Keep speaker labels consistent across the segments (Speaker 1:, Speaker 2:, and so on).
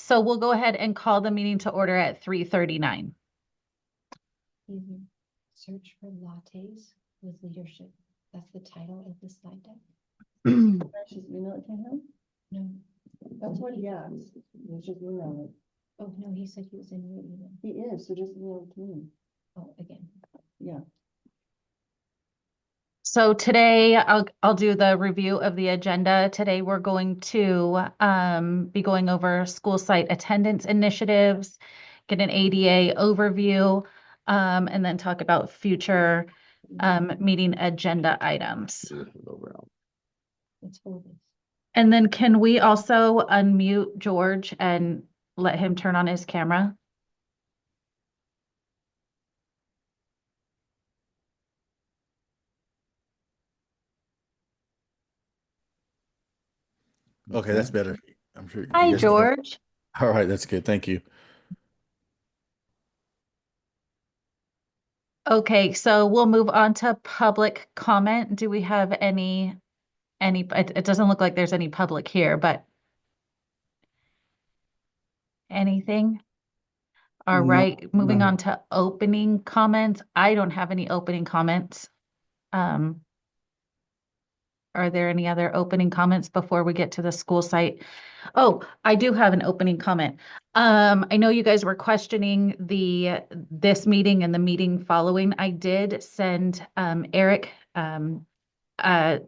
Speaker 1: So we'll go ahead and call the meeting to order at 3:39.
Speaker 2: Search for lattes with leadership. That's the title of the slide deck.
Speaker 3: Just email it to him?
Speaker 2: No.
Speaker 3: That's what he asked. Let's just email it.
Speaker 2: Oh, no, he said he was in your email.
Speaker 3: He is, so just email it to me.
Speaker 2: Oh, again.
Speaker 3: Yeah.
Speaker 1: So today I'll do the review of the agenda. Today we're going to be going over school site attendance initiatives, get an ADA overview, and then talk about future meeting agenda items.
Speaker 2: Let's hold this.
Speaker 1: And then can we also unmute George and let him turn on his camera?
Speaker 4: Okay, that's better. I'm sure.
Speaker 1: Hi,
Speaker 4: you guys can hear-
Speaker 1: George.
Speaker 4: All right, that's good. Thank you.
Speaker 1: Okay, so we'll move on to public comment. Do we have any, it doesn't look like there's any public here, but anything? All
Speaker 4: No,
Speaker 1: right, moving
Speaker 4: no.
Speaker 1: on to opening comments. I don't have any opening comments. Are there any other opening comments before we get to the school site? Oh, I do have an opening comment. I know you guys were questioning this meeting and the meeting following. I did send Eric a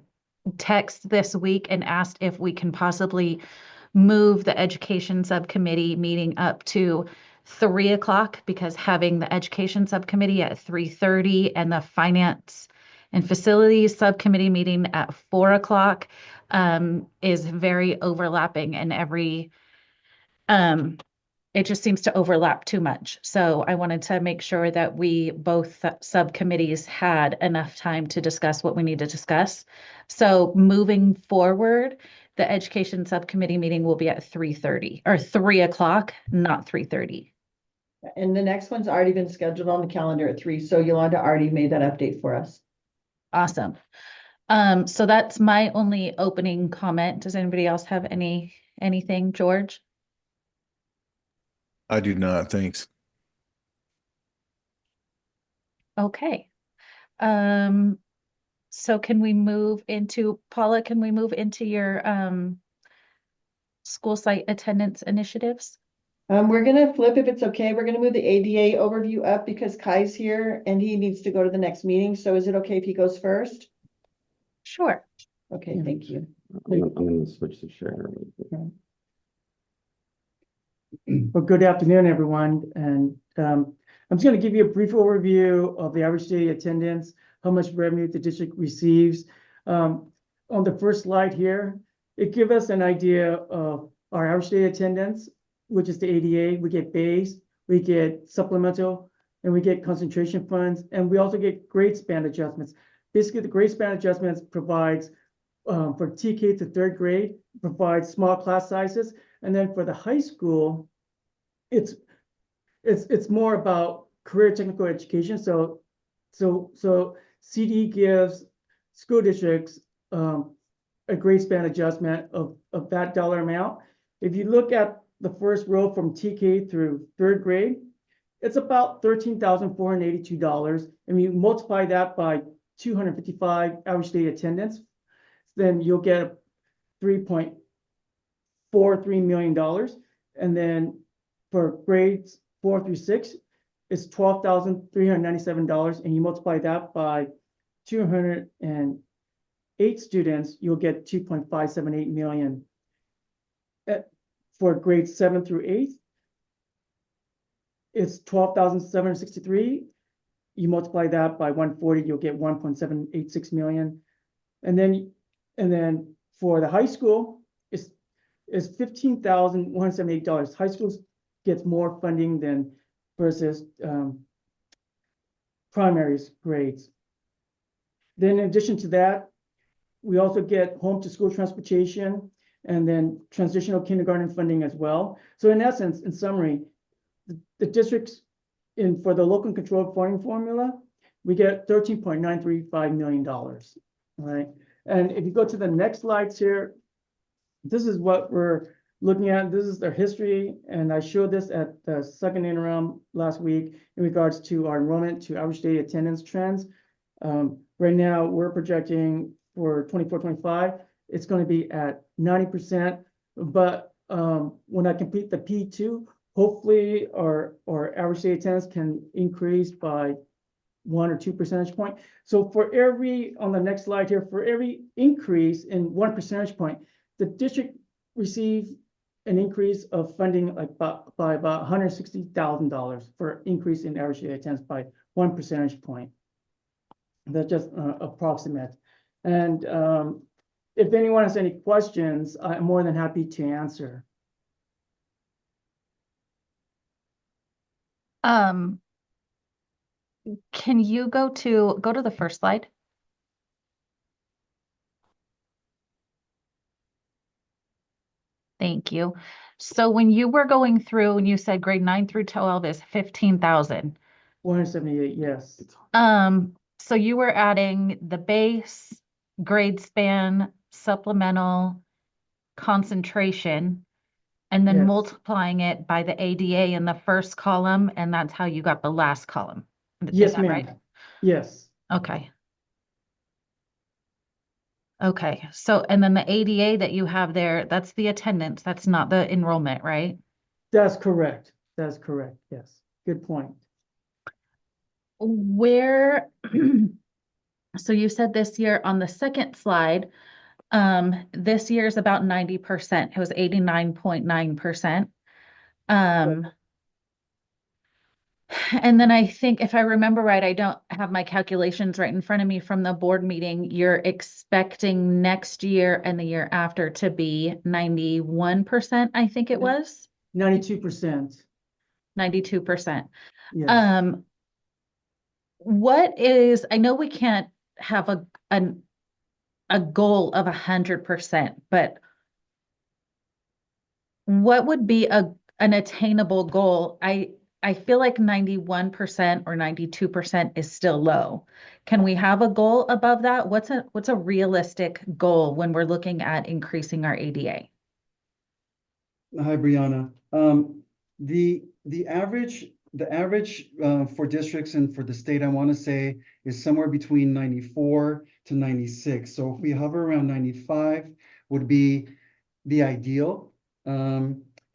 Speaker 1: text this week and asked if we can possibly move the education subcommittee meeting up to 3 o'clock, because having the education subcommittee at 3:30 and the finance and facilities subcommittee meeting at 4 o'clock is very overlapping, and it just seems to overlap too much. So I wanted to make sure that we both subcommittees had enough time to discuss what we need to discuss. So moving forward, the education subcommittee meeting will be at 3:30 or 3 o'clock, not 3:30.
Speaker 3: And the next one's already been scheduled on the calendar at 3, so Yolanda already made that update for us.
Speaker 1: Awesome. So that's my only opening comment. Does anybody else have anything, George?
Speaker 4: I do not. Thanks.
Speaker 1: Okay. So can we move into, Paula, can we move into your school site attendance initiatives?
Speaker 3: We're gonna flip, if it's okay, we're gonna move the ADA overview up because Kai's here and he needs to go to the next meeting. So is it okay if he goes first?
Speaker 1: Sure.
Speaker 3: Okay, thank you.
Speaker 5: I'm gonna switch to share.
Speaker 6: Well, good afternoon, everyone. And I'm just going to give you a brief overview of the average daily attendance, how much revenue the district receives. On the first slide here, it gives us an idea of our average daily attendance, which is the ADA. We get base, we get supplemental, and we get concentration funds, and we also get grade span adjustments. Basically, the grade span adjustments provides for TK to third grade, provides small class sizes. And then for the high school, it's more about career technical education. So CD gives school districts a grade span adjustment of that dollar amount. If you look at the first row from TK through third grade, it's about $13,482. And you multiply that by 255 average day attendance, then you'll get $3.43 million. And then for grades 4 through 6, it's $12,397. And you multiply that by 208 students, you'll get 2.578 million. For grades 7 through 8, it's 12,763. You multiply that by 140, you'll get 1.786 million. And then for the high school, it's $15,178. High schools gets more funding than versus primary grades. Then in addition to that, we also get home to school transportation and then transitional kindergarten funding as well. So in essence, in summary, the districts for the local controlled funding formula, we get $13.935 million. All right. And if you go to the next slides here, this is what we're looking at, this is their history, and I showed this at the second interim last week in regards to our enrollment to average daily attendance trends. Right now, we're projecting for 24-25, it's going to be at 90%, but when I complete the P2, hopefully our average daily attendance can increase by 1 or 2 percentage point. So for every, on the next slide here, for every increase in 1 percentage point, the district receives an increase of funding like by about $160,000 for increase in average daily attendance by 1 percentage point. That's just approximate. And if anyone has any questions, I'm more than happy to answer.
Speaker 1: Can you go to the first slide? Thank you. So when you were going through and you said grade 9 through 12 is 15,000.
Speaker 6: 178, yes.
Speaker 1: So you were adding the base, grade span, supplemental, concentration, and then
Speaker 6: Yes.
Speaker 1: multiplying it by the ADA in the first column, and that's how you got the last column. Is
Speaker 6: Yes,
Speaker 1: that
Speaker 6: ma'am.
Speaker 1: right?
Speaker 6: Yes,
Speaker 1: Okay. Okay, so, and then the ADA that you have there, that's the attendance, that's not the enrollment, right?
Speaker 6: that's correct. That's correct. Yes. Good point.
Speaker 1: Where, so you said this year on the second slide, this year is about 90%. It was 89.9%. And then I think if I remember right, I don't have my calculations right in front of me from the board meeting. You're expecting next year and the year after to be 91%, I think it was
Speaker 6: 92%.
Speaker 1: 92%.
Speaker 6: Yes.
Speaker 1: What is, I know we can't have a goal of 100%, but what would be an attainable goal? I feel like 91% or 92% is still low. Can we have a goal above that? What's a realistic goal when we're looking at increasing our ADA?
Speaker 7: Hi, Brianna. The average for districts and for the state, I want to say, is somewhere between 94 to 96. So if we hover around 95 would be the ideal.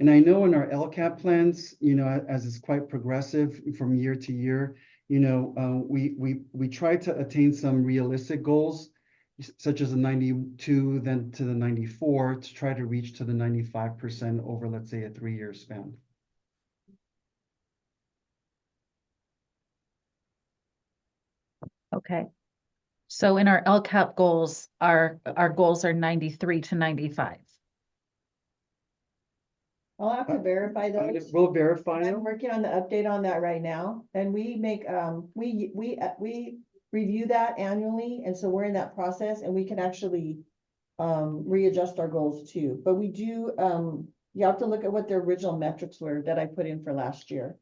Speaker 7: And I know in our LCAP plans, you know, as it's quite progressive from year to year, you know, we try to attain some realistic goals, such as a 92, then to the 94, to try to reach to the 95% over, let's say, a 3-year span.
Speaker 1: Okay. So in our LCAP goals, our goals are 93 to 95.
Speaker 3: I'll have to verify those.
Speaker 7: We'll verify
Speaker 3: I'm
Speaker 7: them.
Speaker 3: working on the update on that right now, and we make, we review that annually, and so we're in that process, and we can actually readjust our goals too, but we do, you have to look at what the original metrics were that I put in for last year.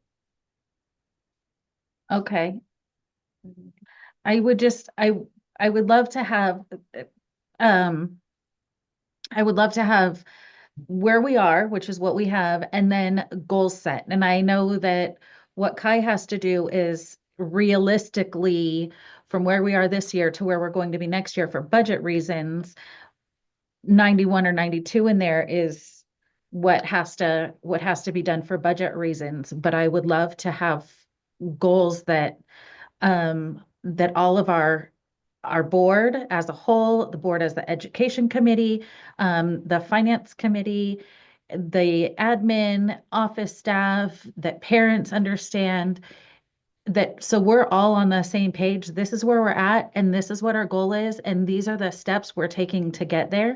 Speaker 1: Okay. I would just, I would love to have, I would love to have where we are, which is what we have, and then goals set. And I know that what Kai has to do is realistically, from where we are this year to where we're going to be next year for budget reasons, 91 or 92 in there is what has to be done for budget reasons. But I would love to have goals that that all of our board as a whole, the board as the education committee, the finance committee, the admin, office staff, that parents understand that, so we're all on the same page. This is where we're at, and this is what our goal is, and these are the steps we're taking to get there.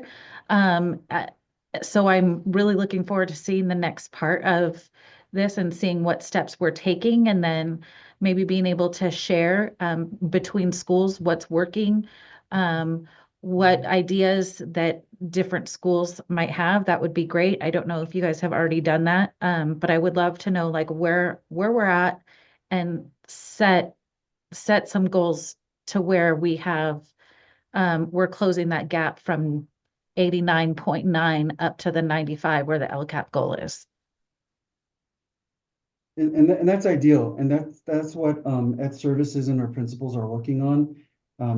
Speaker 1: So I'm really looking forward to seeing the next part of this and seeing what steps we're taking, and then maybe being able to share between schools what's working, what ideas that different schools might have. That would be great. I don't know if you guys have already done that, but I would love to know like where we're at and set some goals to where we have, we're closing that gap from 89.9 up to the 95 where the LCAP goal is.
Speaker 7: And that's ideal, and that's what Ed Services and our principals are working on,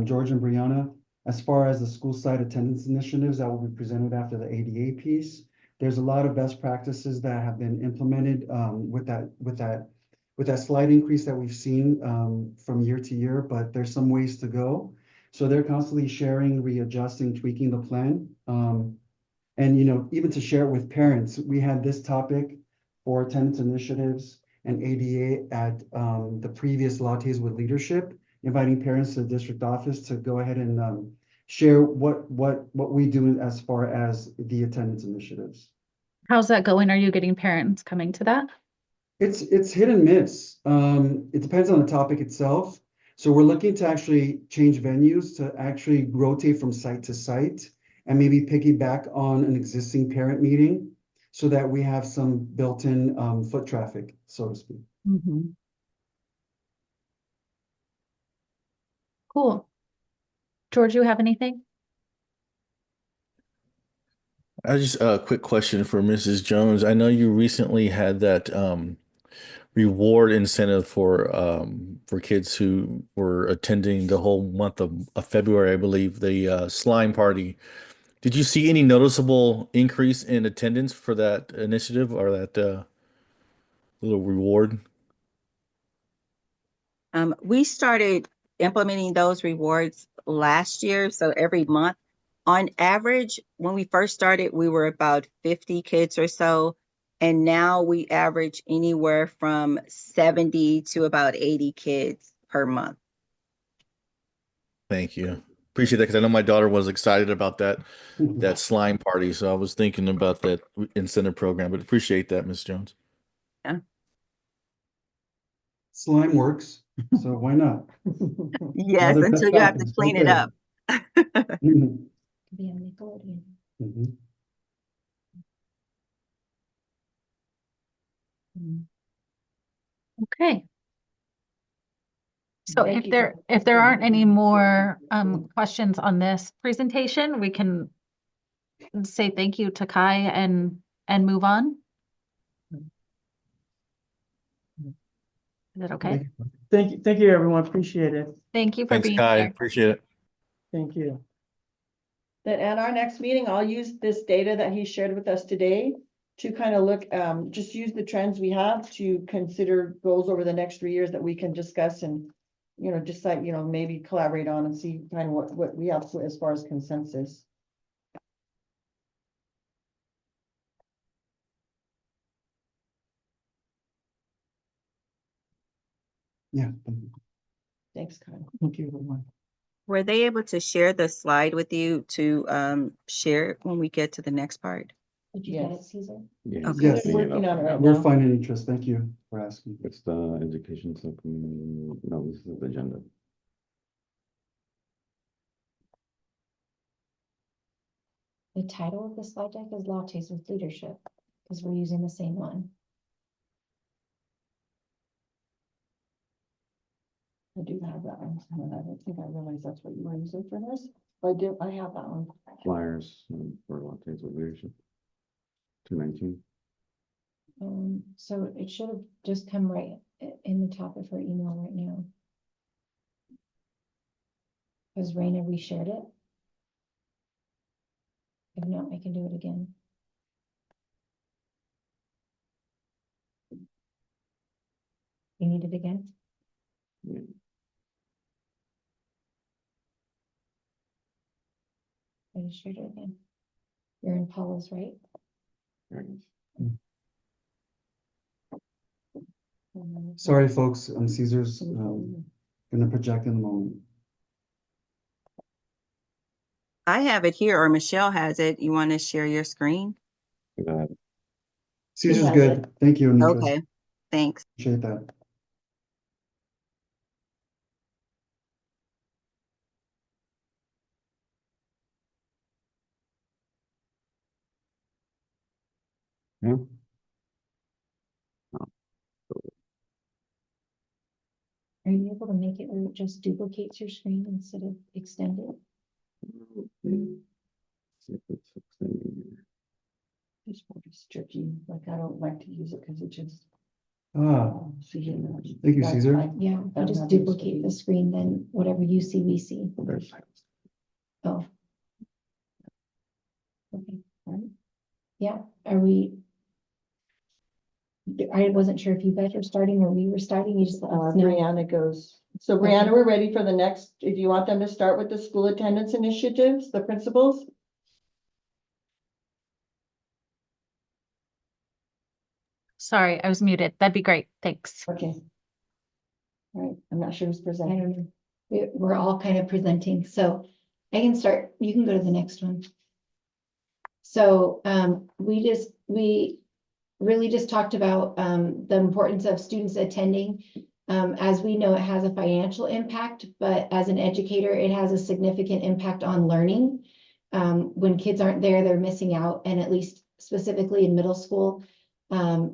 Speaker 7: George and Brianna. As far as the school site attendance initiatives that will be presented after the ADA piece, there's a lot of best practices that have been implemented with that slight increase that we've seen from year to year, but there's some ways to go. So they're constantly sharing, readjusting, tweaking the plan. And even to share it with parents, we had this topic for attendance initiatives and ADA at the previous lattes with leadership, inviting parents to the district office to go ahead and share what we do as far as the attendance initiatives.
Speaker 1: How's that going? Are you getting parents coming to that?
Speaker 7: It's hit and miss. It depends on the topic itself. So we're looking to actually change venues to actually rotate from site to site and maybe piggyback on an existing parent meeting so that we have some built-in foot traffic, so to speak.
Speaker 1: Cool. George, you have anything?
Speaker 4: I just a quick question for Mrs. Jones. I know you recently had that reward incentive for kids who were attending the whole month of February, I believe, the slime party. Did you see any noticeable increase in attendance for that initiative or that little reward?
Speaker 8: We started implementing those rewards last year. So every month, on average, when we first started, we were about 50 kids or so. And now we average anywhere from 70 to about 80 kids per month.
Speaker 4: Thank you. Appreciate that because I know my daughter was excited about that slime party. So I was thinking about that incentive program, but appreciate that, Ms. Jones.
Speaker 7: Slime works, so why not?
Speaker 8: Yes,
Speaker 7: Other
Speaker 8: until
Speaker 7: best
Speaker 8: you have to
Speaker 7: practice
Speaker 8: clean
Speaker 7: right
Speaker 8: it up.
Speaker 7: Mhm,
Speaker 2: Be on Nickelodeon.
Speaker 7: mhm.
Speaker 1: Okay. So
Speaker 3: Thank
Speaker 1: if
Speaker 3: you,
Speaker 1: there
Speaker 3: Kat.
Speaker 1: if there aren't any more questions on this presentation, we can say thank you to Kai and move on. Is that okay?
Speaker 6: Thank you, everyone. Appreciate it.
Speaker 1: Thank you for
Speaker 4: Thanks,
Speaker 1: being
Speaker 4: Kai.
Speaker 1: here.
Speaker 4: Appreciate it.
Speaker 6: Thank you.
Speaker 3: Then at our next meeting, I'll use this data that he shared with us today to kind of look, just use the trends we have to consider goals over the next 3 years that we can discuss and, decide, maybe collaborate on and see kind of what we have as far as consensus.
Speaker 7: Yeah.
Speaker 3: Thanks, Kyle.
Speaker 6: Thank you, everyone.
Speaker 8: Were they able to share the slide with you to share it when we get to the next part?
Speaker 2: Did you get it,
Speaker 3: Yes.
Speaker 2: Caesar?
Speaker 5: Yeah,
Speaker 8: Okay.
Speaker 5: he's
Speaker 3: We're
Speaker 5: cleaning
Speaker 3: working
Speaker 5: it
Speaker 3: on
Speaker 5: up
Speaker 3: it
Speaker 5: right
Speaker 3: right
Speaker 5: now.
Speaker 7: We're
Speaker 3: now.
Speaker 7: finding interest. Thank you for asking.
Speaker 5: It's the education subcommittee. No, this is the agenda.
Speaker 2: The title of the slide deck is Lattes with Leadership, because we're using the same one.
Speaker 3: I do have that one. I don't think I realized that's what you were using for this. But I have that one.
Speaker 5: Flyers for lattes with leadership. 219.
Speaker 2: So it should have just come right in the top of her email right now. Has Raina reshared it? If not, I can do it again. You need it again?
Speaker 5: Yeah.
Speaker 2: I just shared it again. You're in Paula's, right?
Speaker 5: There it is.
Speaker 7: Sorry, folks, Caesar's gonna project in a moment.
Speaker 8: I have it here, or Michelle has it. You want to share your screen?
Speaker 5: Go ahead.
Speaker 7: Caesar's
Speaker 3: has
Speaker 7: good. Thank you, Anitra.
Speaker 8: Okay, thanks.
Speaker 7: Appreciate that.
Speaker 5: Yeah.
Speaker 2: Are you able to make it where it just duplicates your screen instead of extend it?
Speaker 5: See if it's
Speaker 3: tricky, like I don't like to use it because it just.
Speaker 7: Thank you,
Speaker 3: That's
Speaker 7: Caesar.
Speaker 3: fine.
Speaker 2: Yeah,
Speaker 3: I
Speaker 2: I
Speaker 3: don't
Speaker 2: just
Speaker 3: have these to
Speaker 2: duplicate the
Speaker 3: use.
Speaker 2: screen, then whatever you see, we see. Oh. Okay, alright. Yeah, are we? I wasn't sure if you guys were starting or we were starting, you just let us know.
Speaker 3: Brianna goes. So Brianna, we're ready for the next, if you want them to start with the school attendance initiatives, the principals?
Speaker 1: Sorry, I was muted. That'd be great. Thanks.
Speaker 3: Okay. All right, I'm not sure who's
Speaker 2: I
Speaker 3: presenting.
Speaker 2: don't know. We're all kind of presenting, so I can start, you can go to the next one. So, we really just talked about, the importance of students attending. As we know, it has a financial impact, but as an educator, it has a significant impact on learning. When kids aren't there, they're missing out, and at least specifically in middle school,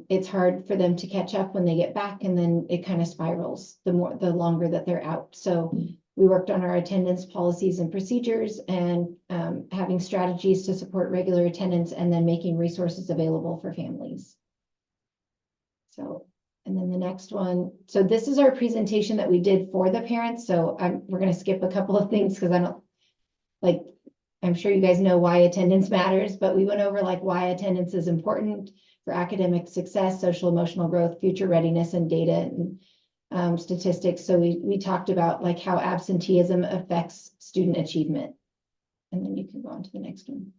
Speaker 2: it's hard for them to catch up when they get back, and then it kind of spirals the longer that they're out. So we worked on our attendance policies and procedures and having strategies to support regular attendance and then making resources available for families. So, and then the next one, so this is our presentation that we did for the parents. So we're going to skip a couple of things because I'm sure you guys know why attendance matters, but we went over like why attendance is important for academic success, social emotional growth, future readiness, and data and statistics. So we talked about like how absenteeism affects student achievement. And then you can go on to the next one.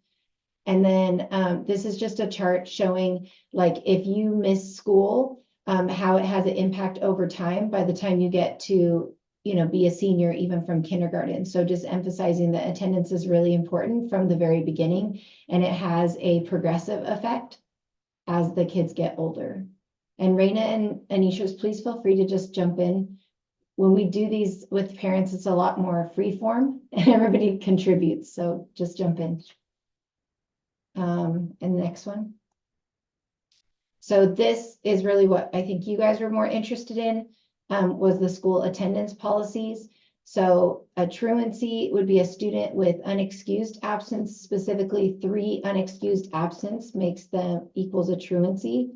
Speaker 2: And then this is just a chart showing like if you miss school, how it has an impact over time by the time you get to, be a senior, even from kindergarten. So just emphasizing that attendance is really important from the very beginning, and it has a progressive effect as the kids get older. And Raina and Anisha, please feel free to just jump in. When we do these with parents, it's a lot more free form and everybody contributes. So just jump in. And the next one. So this is really what I think you guys were more interested in, was the school attendance policies. So a truancy would be a student with unexcused absence, specifically 3 unexcused absence makes them equals a truancy.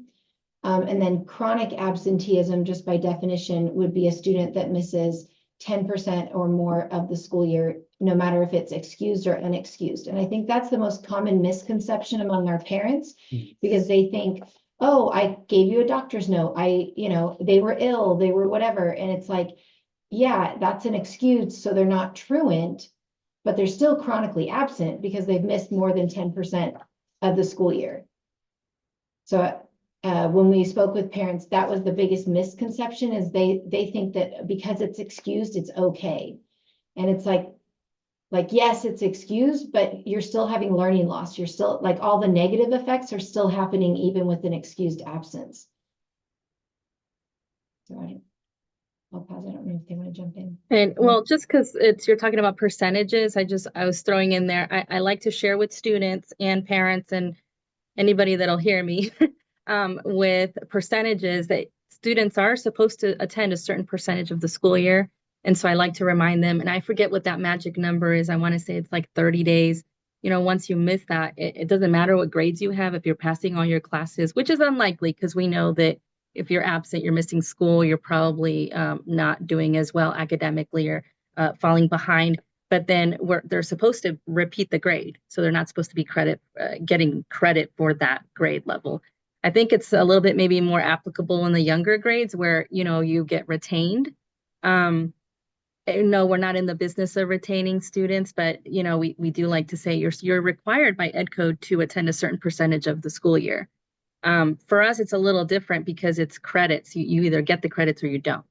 Speaker 2: And then chronic absenteeism, just by definition, would be a student that misses 10% or more of the school year, no matter if it's excused or unexcused. And I think that's the most common misconception among our parents, because they think, oh, I gave you a doctor's note. They were ill, they were whatever. And it's like, yeah, that's an excuse. So they're not truant, but they're still chronically absent because they've missed more than 10% of the school year. So when we spoke with parents, that was the biggest misconception, is they think that because it's excused, it's okay. And it's like, yes, it's excused, but you're still having learning loss. You're still like all the negative effects are still happening even with an excused absence. So I'll pause. I don't know if they want to jump in.
Speaker 9: And well, just because you're talking about percentages, I was throwing in there. I like to share with students and parents and anybody that'll hear me with percentages that students are supposed to attend a certain percentage of the school year. And so I like to remind them, and I forget what that magic number is. I want to say it's like 30 days. Once you miss that, it doesn't matter what grades you have if you're passing all your classes, which is unlikely because we know that if you're absent, you're missing school, you're probably not doing as well academically or falling behind. But then they're supposed to repeat the grade. So they're not supposed to be getting credit for that grade level. I think it's a little bit maybe more applicable in the younger grades where, you get retained. No, we're not in the business of retaining students, but, we do like to say you're required by Ed Code to attend a certain percentage of the school year. For us, it's a little different because it's credits. You either get the credits or you don't.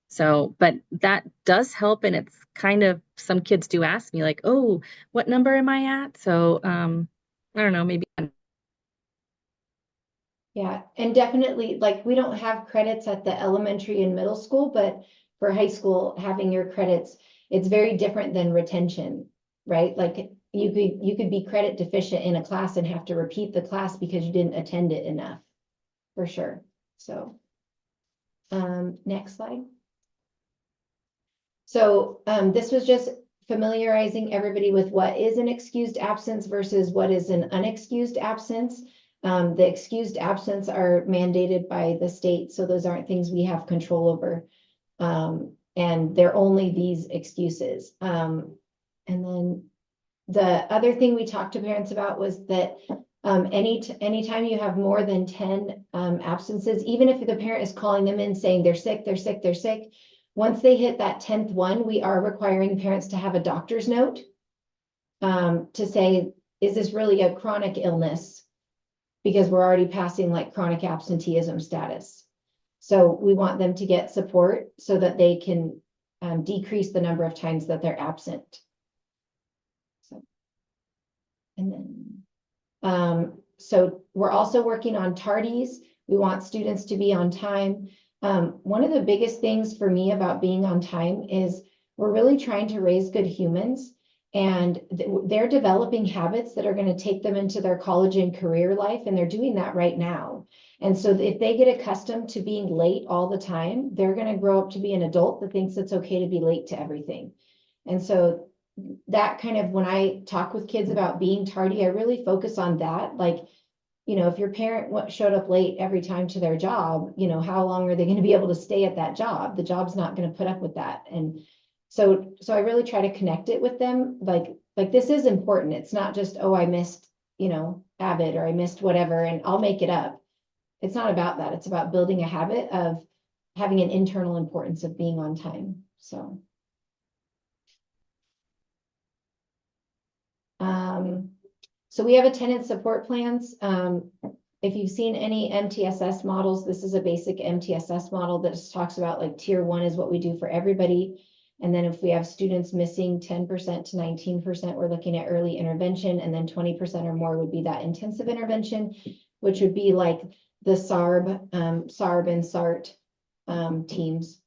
Speaker 9: So, but that does help. And it's kind of, some kids do ask me like, oh, what number am I at? So, I don't know, maybe.
Speaker 2: Yeah, and definitely, like, we don't have credits at the elementary and middle school, but for high school, having your credits, it's very different than retention, right? Like you could be credit deficient in a class and have to repeat the class because you didn't attend it enough, for sure. So, next slide. So, this was just familiarizing everybody with what is an excused absence versus what is an unexcused absence. The excused absence are mandated by the state, so those aren't things we have control over. And they're only these excuses. And then the other thing we talked to parents about was that anytime you have more than 10 absences, even if the parent is calling them in saying they're sick, they're sick, they're sick, once they hit that 10th one, we are requiring parents to have a doctor's note to say, is this really a chronic illness? Because we're already passing like chronic absenteeism status. So we want them to get support so that they can decrease the number of times that they're absent. So, and then, so we're also working on tardies. We want students to be on time. One of the biggest things for me about being on time is we're really trying to raise good humans, and they're developing habits that are going to take them into their college and career life, and they're doing that right now. And so if they get accustomed to being late all the time, they're going to grow up to be an adult that thinks it's okay to be late to everything. And so that kind of, when I talk with kids about being tardy, I really focus on that. Like, you know, if your parent showed up late every time to their job, you know, how long are they going to be able to stay at that job? The job's not going to put up with that. And so I really try to connect it with them. Like this is important. It's not just, oh, I missed, you know, Avid, or I missed whatever, and I'll make it up. It's not about that. It's about building a habit of having an internal importance of being on time. So we have attendance support plans. If you've seen any MTSS models, this is a basic MTSS model that just talks about like tier 1 is what we do for everybody. And then if we have students missing 10% to 19%, we're looking at early intervention, and then 20% or more would be that intensive intervention, which would be like the SARB and SART teams.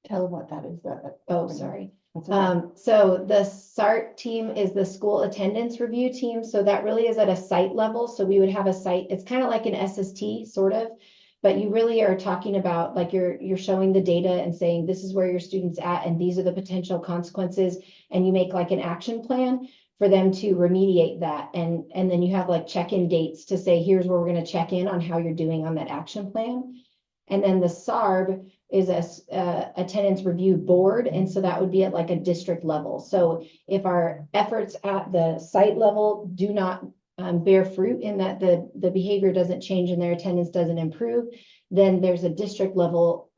Speaker 3: Tell them what that is.
Speaker 2: Oh, sorry.
Speaker 3: Okay.
Speaker 2: So the SART team is the school attendance review team. So that really is at a site level. So we would have a site, it's kind of like an SST sort of, but you really are talking about like you're showing the data and saying, this is where your student's at, and these are the potential consequences. And you make like an action plan for them to remediate that. And then you have like check-in dates to say, here's where we're going to check in on how you're doing on that action plan. And then the SARB is a attendance review board. And so that would be at like a district level. So if our efforts at the site level do not bear fruit in that the behavior doesn't change and their attendance doesn't improve, then there's a district level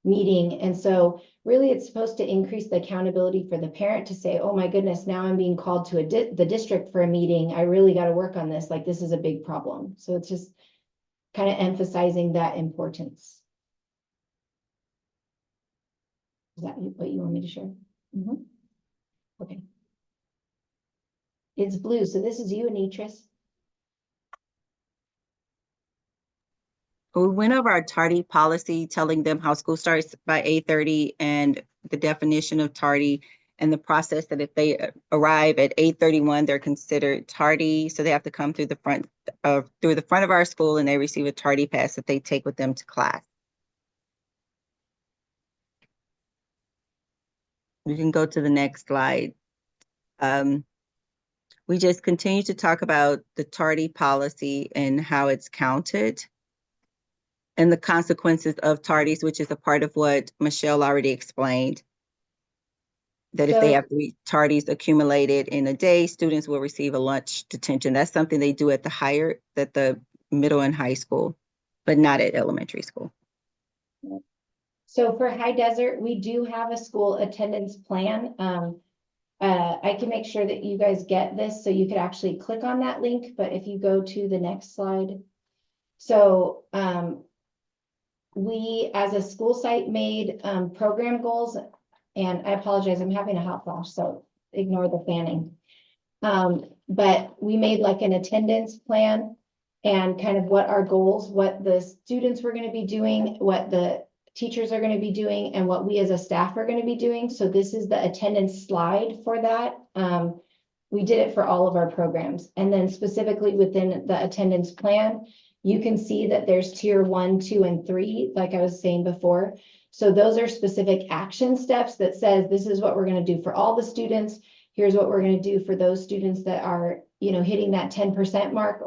Speaker 2: meeting. And so really it's supposed to increase the accountability for the parent to say, oh my goodness, now I'm being called to the district for a meeting. I really got to work on this. Like, this is a big problem. So it's just kind of emphasizing that importance. Is that what you want me to share? Mm-hmm. Okay. It's blue, so this is you, Anitris.
Speaker 8: We went over our tardy policy, telling them how school starts by 8:30 and the definition of tardy, and the process that if they arrive at 8:31, they're considered tardy. So they have to come through the front of our school, and they receive a tardy pass that they take with them to class. You can go to the next slide. We just continue to talk about the tardy policy and how it's counted, and the consequences of tardies, which is a part of what Michelle already explained. That if they have 3 tardies accumulated in a day, students will receive a lunch detention. That's something they do at the middle and high school, but not at elementary school.
Speaker 2: So for High Desert, we do have a school attendance plan. I can make sure that you guys get this, so you could actually click on that link, but if you go to the next slide. So we, as a school site, made program goals, and I apologize, I'm having a hot flash, so ignore the fanning. But we made like an attendance plan and kind of what our goals, what the students were going to be doing, what the teachers are going to be doing, and what we as a staff are going to be doing. So this is the attendance slide for that. We did it for all of our programs. And then specifically within the attendance plan, you can see that there's tier 1, 2, and 3, like I was saying before. So those are specific action steps that says, this is what we're going to do for all the students. Here's what we're going to do for those students that are hitting that 10% mark,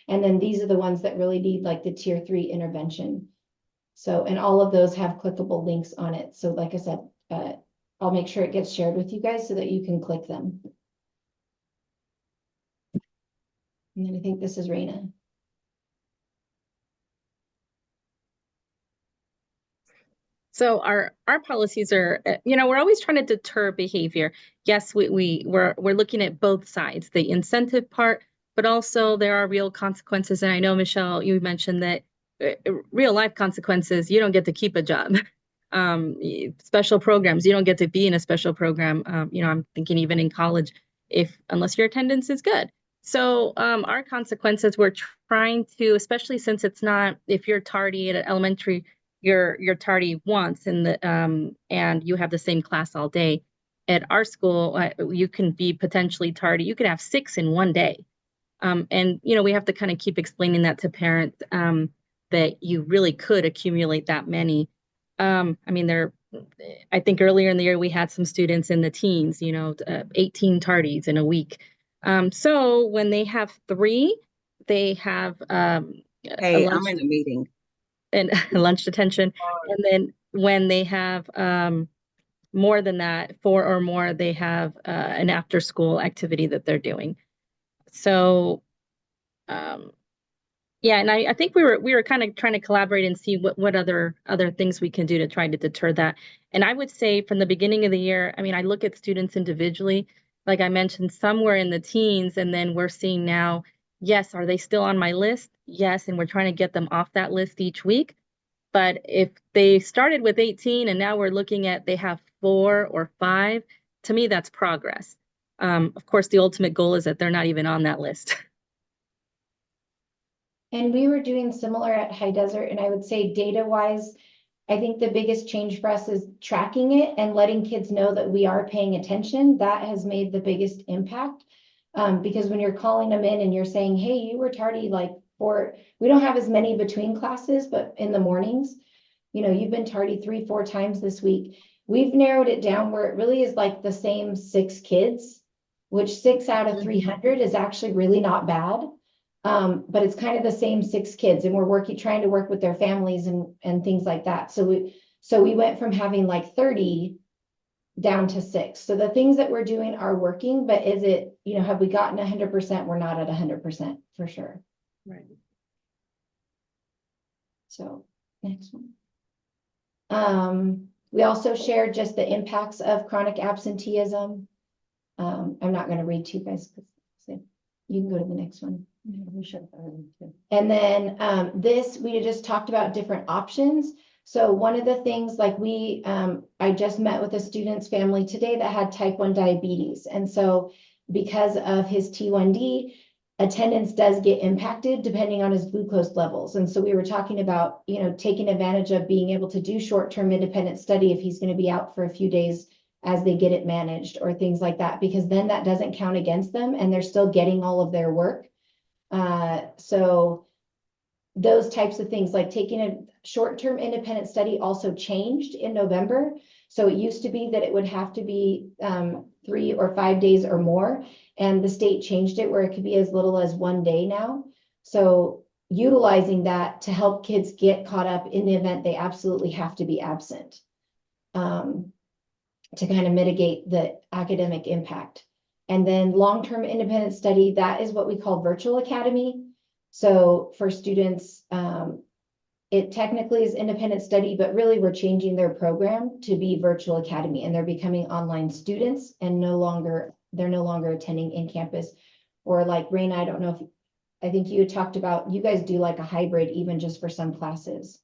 Speaker 2: and then these are the ones that really need like the tier 3 intervention. So, and all of those have clickable links on it. So like I said, I'll make sure it gets shared with you guys so that you can click them. And then I think this is Raina.
Speaker 9: So our policies are, we're always trying to deter behavior. Yes, we're looking at both sides, the incentive part, but also there are real consequences. And I know, Michelle, you mentioned that real life consequences, you don't get to keep a job. Special programs, you don't get to be in a special program. I'm thinking even in college, unless your attendance is good. So our consequences, we're trying to, especially since it's not, if you're tardy at an elementary, you're tardy once and you have the same class all day. At our school, you can be potentially tardy. You could have 6 in one day. And we have to kind of keep explaining that to parents, that you really could accumulate that many. I think earlier in the year we had some students in the teens, 18 tardies in a week. So when they have 3, they have
Speaker 8: Hey, I'm in a meeting.
Speaker 9: And lunch detention. And then when they have more than that, 4 or more, they have an after school activity that they're doing. So yeah, and I think we were kind of trying to collaborate and see what other things we can do to try to deter that. And I would say from the beginning of the year, I look at students individually, like I mentioned, somewhere in the teens, and then we're seeing now, yes, are they still on my list? Yes, and we're trying to get them off that list each week. But if they started with 18 and now we're looking at they have 4 or 5, to me, that's progress. Of course, the ultimate goal is that they're not even on that list.
Speaker 2: And we were doing similar at High Desert, and I would say data-wise, I think the biggest change for us is tracking it and letting kids know that we are paying attention. That has made the biggest impact. Because when you're calling them in and you're saying, hey, you were tardy we don't have as many between classes, but in the mornings, you've been tardy 3-4 times this week. We've narrowed it down where it really is like the same 6 kids, which 6 out of 300 is actually really not bad. But it's kind of the same 6 kids, and we're trying to work with their families and things like that. So we went from having like 30 down to 6. So the things that we're doing are working, but is it, have we gotten 100%? We're not at 100% for sure.
Speaker 9: Right.
Speaker 2: So next one. We also shared just the impacts of chronic absenteeism. I'm not going to read to you guys, so you can go to the next one. And then we just talked about different options. So one of the things like I just met with a student's family today that had type 1 diabetes. And so because of his T1D, attendance does get impacted depending on his glucose levels. And so we were talking about, taking advantage of being able to do short-term independent study if he's going to be out for a few days as they get it managed or things like that, because then that doesn't count against them and they're still getting all of their work. So those types of things, like taking a short-term independent study, also changed in November. So it used to be that it would have to be 3 or 5 days or more. And the state changed it where it could be as little as 1 day now. So utilizing that to help kids get caught up in the event they absolutely have to be absent, to kind of mitigate the academic impact. And then long-term independent study, that is what we call virtual academy. So for students, it technically is independent study, but really we're changing their program to be virtual academy, and they're becoming online students and they're no longer attending in campus. Or like Raina, I don't know I think you had talked about, you guys do like a hybrid even just for some classes.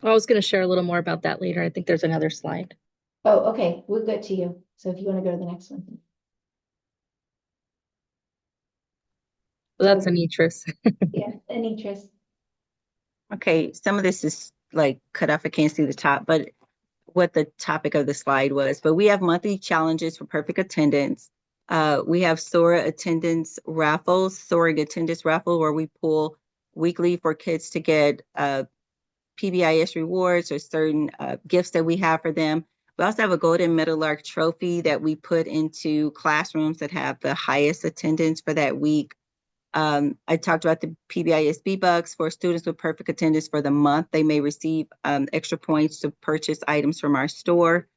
Speaker 9: I was going to share a little more about that later. I think there's another slide.
Speaker 2: Oh, okay, we're good to you. So if you want to go to the next one.
Speaker 9: Well, that's Anitris.
Speaker 2: Yeah, Anitris.
Speaker 8: Okay, some of this is like cut off. I can't see the top, but what the topic of the slide was. But we have monthly challenges for perfect attendance. We have soaring attendance raffle, where we pull weekly for kids to get PBIS rewards or certain gifts that we have for them. We also have a Golden Meadowlark trophy that we put into classrooms that have the highest attendance for that week. I talked about the PBIS B-Bucks for students with perfect attendance for the month. They may receive extra points to purchase items from our store.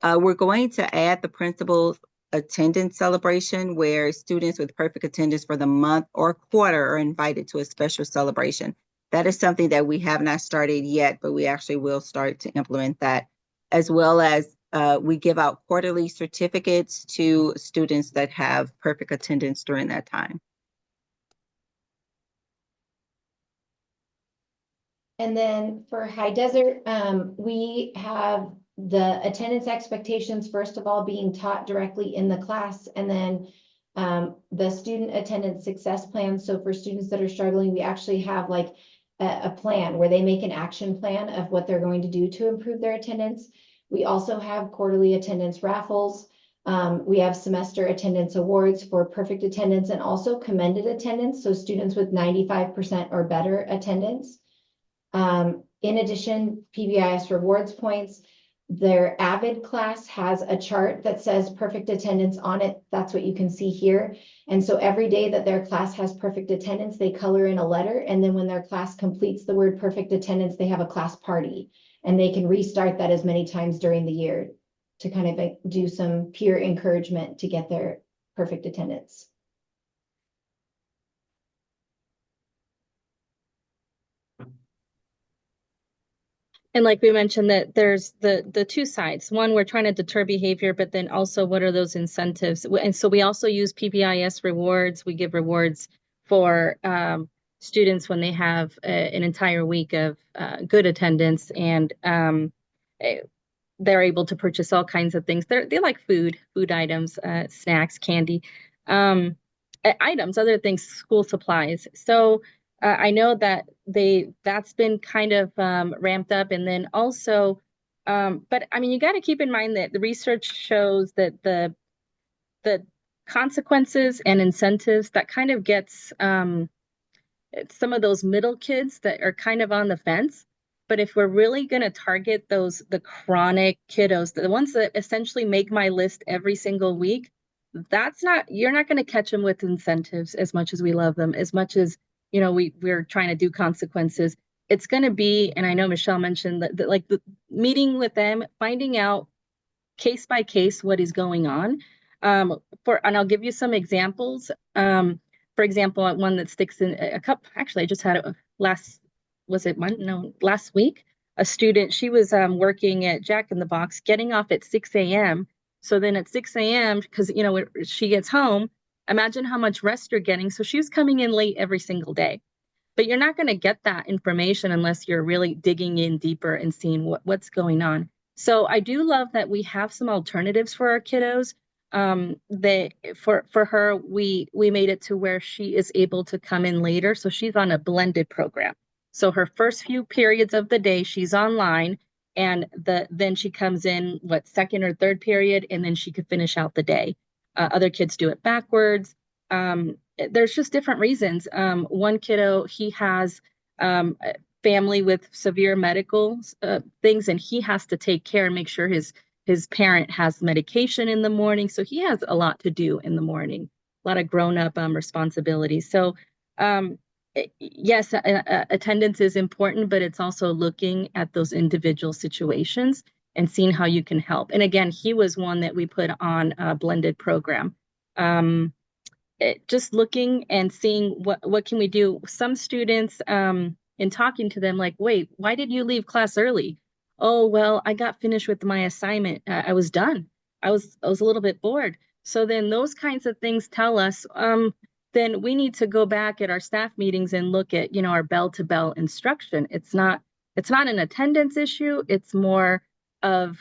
Speaker 8: We're going to add the principal's attendance celebration where students with perfect attendance for the month or quarter are invited to a special celebration. That is something that we have not started yet, but we actually will start to implement that, as well as we give out quarterly certificates to students that have perfect attendance during that time.
Speaker 2: And then for High Desert, we have the attendance expectations, first of all, being taught directly in the class, and then the student attendance success plan. So for students that are struggling, we actually have like a plan where they make an action plan of what they're going to do to improve their attendance. We also have quarterly attendance raffles. We have semester attendance awards for perfect attendance and also commended attendance. So students with 95% or better attendance. In addition, PBIS rewards points. Their AVID class has a chart that says perfect attendance on it. That's what you can see here. And so every day that their class has perfect attendance, they color in a letter. And then when their class completes the word perfect attendance, they have a class party. And they can restart that as many times during the year to kind of do some peer encouragement to get their perfect attendance.
Speaker 9: And like we mentioned, that there's the two sides. One, we're trying to deter behavior, but then also what are those incentives? And so we also use PBIS rewards. We give rewards for students when they have an entire week of good attendance, and they're able to purchase all kinds of things. They like food items, snacks, candy, items, other things, school supplies. So I know that that's been kind of ramped up, and then also, but I mean, you got to keep in mind that the research shows that the consequences and incentives that kind of gets some of those middle kids that are kind of on the fence. But if we're really going to target the chronic kiddos, the ones that essentially make my list every single week, you're not going to catch them with incentives as much as we love them, as much as, you know, we're trying to do consequences. It's going to be, and I know Michelle mentioned that like the meeting with them, finding out case by case what is going on. And I'll give you some examples. For example, one that sticks in a couple, actually, I just had it last week, a student, she was working at Jack in the Box, getting off at 6 a.m. So then at 6 a.m., because, you know, when she gets home, imagine how much rest you're getting. So she was coming in late every single day. But you're not going to get that information unless you're really digging in deeper and seeing what's going on. So I do love that we have some alternatives for our kiddos. For her, we made it to where she is able to come in later. So she's on a blended program. So her first few periods of the day, she's online, and then she comes in, second or third period, and then she could finish out the day. Other kids do it backwards. There's just different reasons. One kiddo, he has a family with severe medical things, and he has to take care and make sure his parent has medication in the morning. So he has a lot to do in the morning, a lot of grown-up responsibilities. So yes, attendance is important, but it's also looking at those individual situations and seeing how you can help. And again, he was one that we put on a blended program. Just looking and seeing what can we do. Some students, in talking to them, like, wait, why did you leave class early? Oh, well, I got finished with my assignment. I was done. I was a little bit bored. So then those kinds of things tell us, then we need to go back at our staff meetings and look at, you know, our bell-to-bell instruction. It's not an attendance issue. It's more of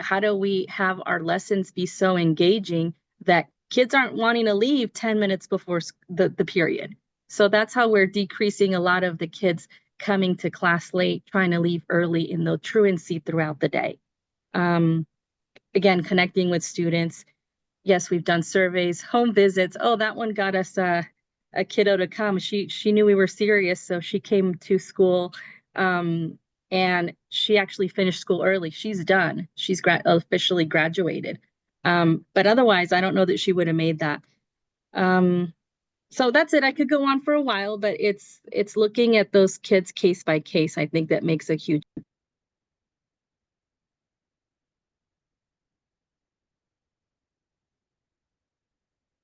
Speaker 9: how do we have our lessons be so engaging that kids aren't wanting to leave 10 minutes before the period. So that's how we're decreasing a lot of the kids coming to class late, trying to leave early in the truancy throughout the day. Again, connecting with students. Yes, we've done surveys, home visits. Oh, that one got us a kiddo to come. She knew we were serious, so she came to school. And she actually finished school early. She's done. She's officially graduated. But otherwise, I don't know that she would have made that. So that's it. I could go on for a while, but it's looking at those kids case by case. I think that makes a huge.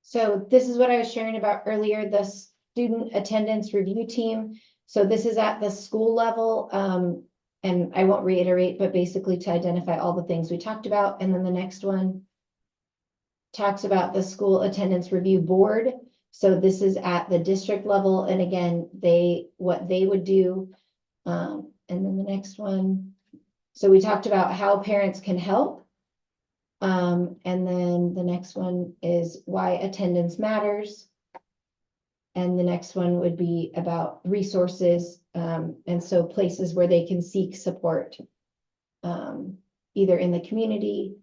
Speaker 2: So this is what I was sharing about earlier, the student attendance review team. So this is at the school level. And I won't reiterate, but basically to identify all the things we talked about. And then the next one talks about the school attendance review board. So this is at the district level. And again, what they would do. And then the next one. So we talked about how parents can help. And then the next one is why attendance matters. And the next one would be about resources, and so places where they can seek support, either in the community,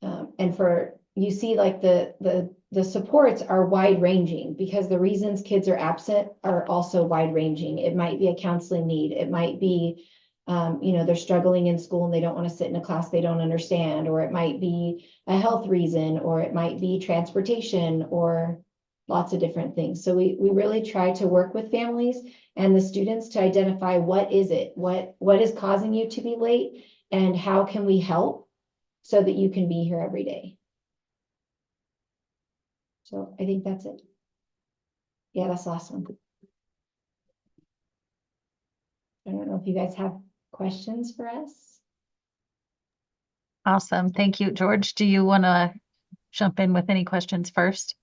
Speaker 2: and for, you see, like the supports are wide ranging because the reasons kids are absent are also wide ranging. It might be a counseling need. It might be, they're struggling in school and they don't want to sit in a class they don't understand, or it might be a health reason, or it might be transportation, or lots of different things. So we really try to work with families and the students to identify what is it, what is causing you to be late, and how can we help so that you can be here every day. So I think that's it. Yeah, that's the last one. I don't know if you guys have questions for us.
Speaker 1: Awesome. Thank you, George. Do you want to jump in with any questions first?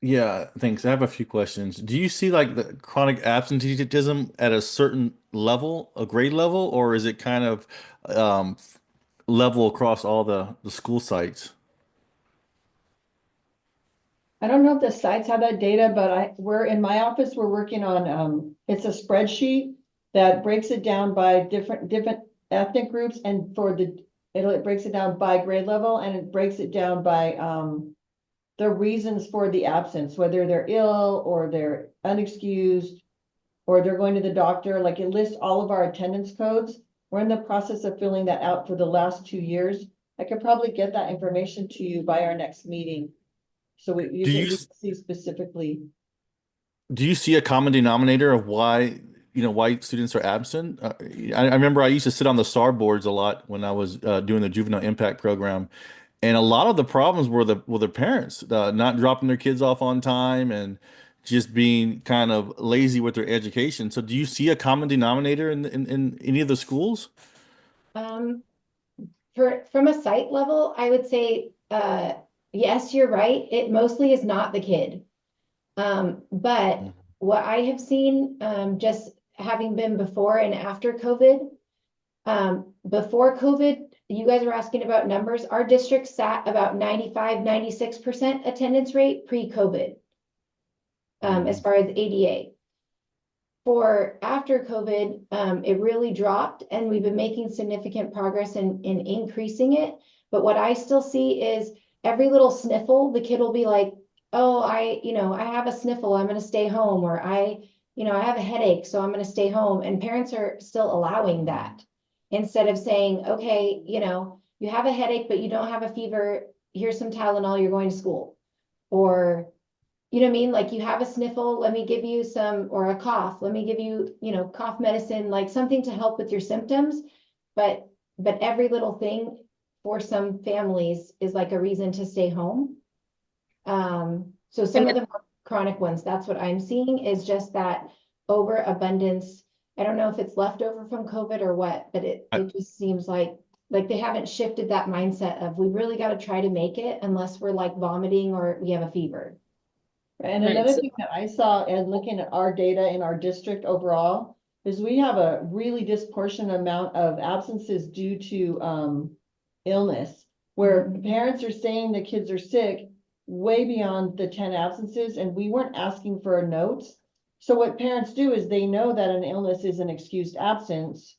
Speaker 4: Yeah, thanks. I have a few questions. Do you see like the chronic absenteeism at a certain level, a grade level, or is it kind of level across all the school sites?
Speaker 3: I don't know if the sites have that data, but we're in my office, we're working on, it's a spreadsheet that breaks it down by different ethnic groups, and it breaks it down by grade level, and it breaks it down by, the reasons for the absence, whether they're ill or they're unexcused or they're going to the doctor. Like, it lists all of our attendance codes. We're in the process of filling that out for the last 2 years. I could probably get that information to you by our next meeting. So you can see specifically.
Speaker 4: Do you see a common denominator of why students are absent? I remember I used to sit on the SAR boards a lot when I was doing the juvenile impact program. And a lot of the problems were the parents not dropping their kids off on time and just being kind of lazy with their education. So do you see a common denominator in any of the schools?
Speaker 2: From a site level, I would say, yes, you're right. It mostly is not the kid. But what I have seen, just having been before and after COVID, before COVID, you guys are asking about numbers. Our district sat about 95, 96% attendance rate pre-COVID, as far as ADA. For after COVID, it really dropped, and we've been making significant progress in increasing it. But what I still see is every little sniffle, the kid will be like, oh, I have a sniffle, I'm going to stay home, or I have a headache, so I'm going to stay home. And parents are still allowing that. Instead of saying, okay, you have a headache, but you don't have a fever, here's some Tylenol, you're going to school. Or, you know what I mean? Like, you have a sniffle, let me give you some, or a cough, let me give you, cough medicine, like something to help with your symptoms. But every little thing for some families is like a reason to stay home. So some of the more chronic ones, that's what I'm seeing, is just that overabundance. I don't know if it's leftover from COVID or what, but it just seems like they haven't shifted that mindset of, we really got to try to make it unless we're like vomiting or we have a fever.
Speaker 3: And another thing that I saw and looking at our data in our district overall is we have a really disproportionate amount of absences due to illness, where parents are saying the kids are sick way beyond the 10 absences, and we weren't asking for notes. So what parents do is they know that an illness is an excused absence.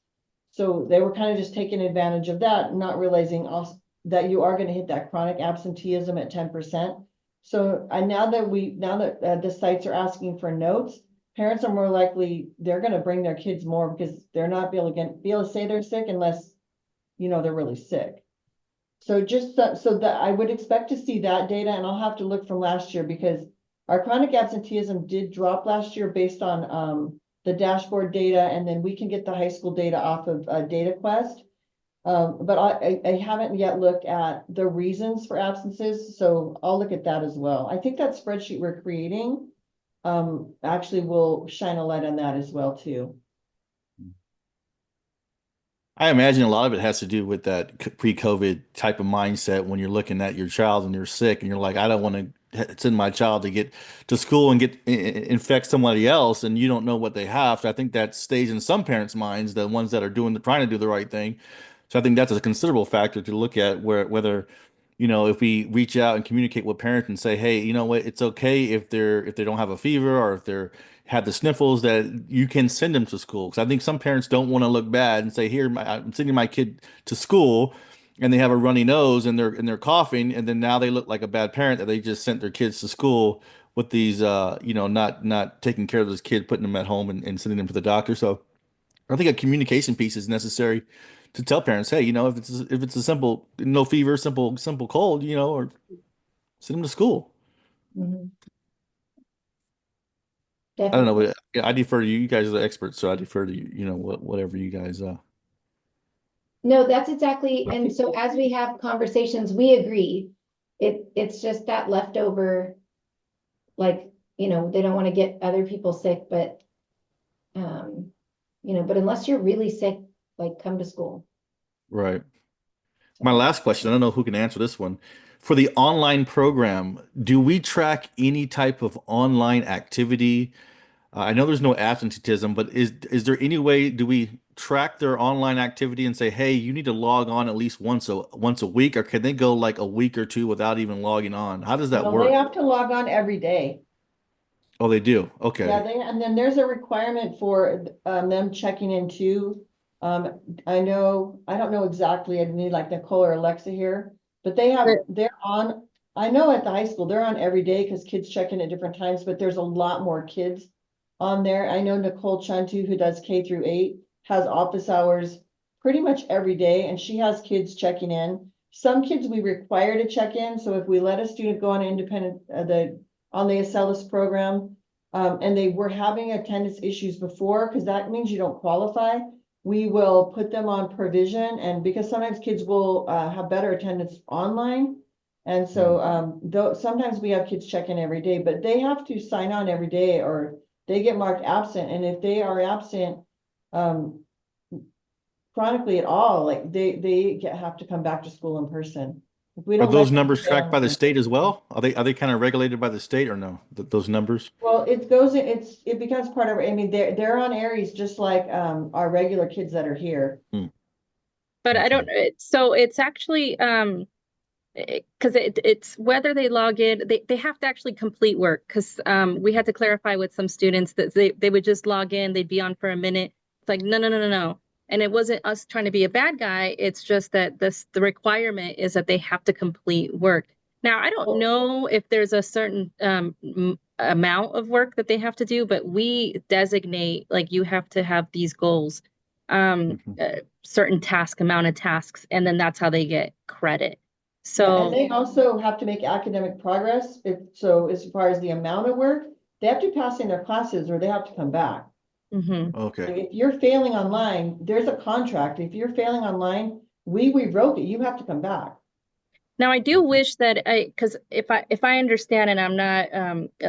Speaker 3: So they were kind of just taking advantage of that, not realizing also that you are going to hit that chronic absenteeism at 10%. So now that the sites are asking for notes, parents are more likely, they're gonna bring their kids more because they're not be able to say they're sick unless, they're really sick. So just so that I would expect to see that data, and I'll have to look from last year because our chronic absenteeism did drop last year based on the dashboard data, and then we can get the high school data off of DataQuest. But I haven't yet looked at the reasons for absences, so I'll look at that as well. I think that spreadsheet we're creating actually will shine a light on that as well too.
Speaker 4: I imagine a lot of it has to do with that pre-COVID type of mindset when you're looking at your child and you're sick and you're like, I don't want to send my child to get to school and infect somebody else, and you don't know what they have. So I think that stays in some parents' minds, the ones that are trying to do the right thing. So I think that's a considerable factor to look at whether, if we reach out and communicate with parents and say, hey, you know what, it's okay if they don't have a fever or if they're have the sniffles, that you can send them to school. Because I think some parents don't want to look bad and say, here, I'm sending my kid to school, and they have a runny nose and they're coughing, and then now they look like a bad parent that they just sent their kids to school with these not taking care of this kid, putting them at home and sending them to the doctor. So I think a communication piece is necessary to tell parents, hey, if it's a simple no fever, simple cold, or send them to school.
Speaker 2: Mhm.
Speaker 4: I don't know,
Speaker 2: Definitely.
Speaker 4: but yeah, I defer to you. You guys are the experts, so I defer to you. Whatever you guys.
Speaker 2: No, that's exactly, and so as we have conversations, we agree. It's just that leftover, like, they don't want to get other people sick, but but unless you're really sick, like, come to school.
Speaker 4: Right. My
Speaker 2: So,
Speaker 4: last question, I don't know who can answer this one. For the online program, do we track any type of online activity? I know there's no absenteeism, but is there any way, do we track their online activity and say, hey, you need to log on at least once a week, or can they go like a week or two without even logging on? How does that
Speaker 3: No, they
Speaker 4: work?
Speaker 3: have to log on every day.
Speaker 4: Oh, they do.
Speaker 3: Yeah,
Speaker 4: Okay.
Speaker 3: and then there's a requirement for them checking in too. I don't know exactly, I need like Nicole or Alexa here, but they're on, I know at the high school, they're on every day because kids check in at different times, but there's a lot more kids on there. I know Nicole Chantu, who does K-8, has office hours pretty much every day, and she has kids checking in. Some kids we require to check in, so if we let a student go on independent, on the Acellus program, and they were having attendance issues before, because that means you don't qualify, we will put them on provision, and because sometimes kids will have better attendance online. And so though sometimes we have kids check in every day, but they have to sign on every day or they get marked absent. And if they are absent chronically at all, like they have to come back to school in person. If we
Speaker 4: Are
Speaker 3: don't let
Speaker 4: those
Speaker 3: them
Speaker 4: numbers
Speaker 3: stay
Speaker 4: tracked by the
Speaker 3: online.
Speaker 4: state as well? Are they kind of regulated by the state or no? Those numbers?
Speaker 3: Well, it becomes part of, I mean, they're on Aries just like our regular kids that are here.
Speaker 9: But I
Speaker 4: Okay.
Speaker 9: don't, so it's actually, because it's whether they log in, they have to actually complete work, because we had to clarify with some students that they would just log in, they'd be on for a minute. It's like, no. And it wasn't us trying to be a bad guy. It's just that the requirement is that they have to complete work. Now, I don't know if there's a certain amount of work that they have to do, but we designate, like, you have to have these goals, certain amount of tasks, and then that's how they get credit.
Speaker 3: Yeah, and
Speaker 9: So,
Speaker 3: they also have to make academic progress. So as far as the amount of work, they have to pass in their classes or they have to come back.
Speaker 9: mhm.
Speaker 4: Okay.
Speaker 3: Like if you're failing online, there's a contract. If you're failing online, we rewrote it. You have to come back.
Speaker 9: Now I do
Speaker 4: Okay.
Speaker 9: wish that because if I understand, and I'm not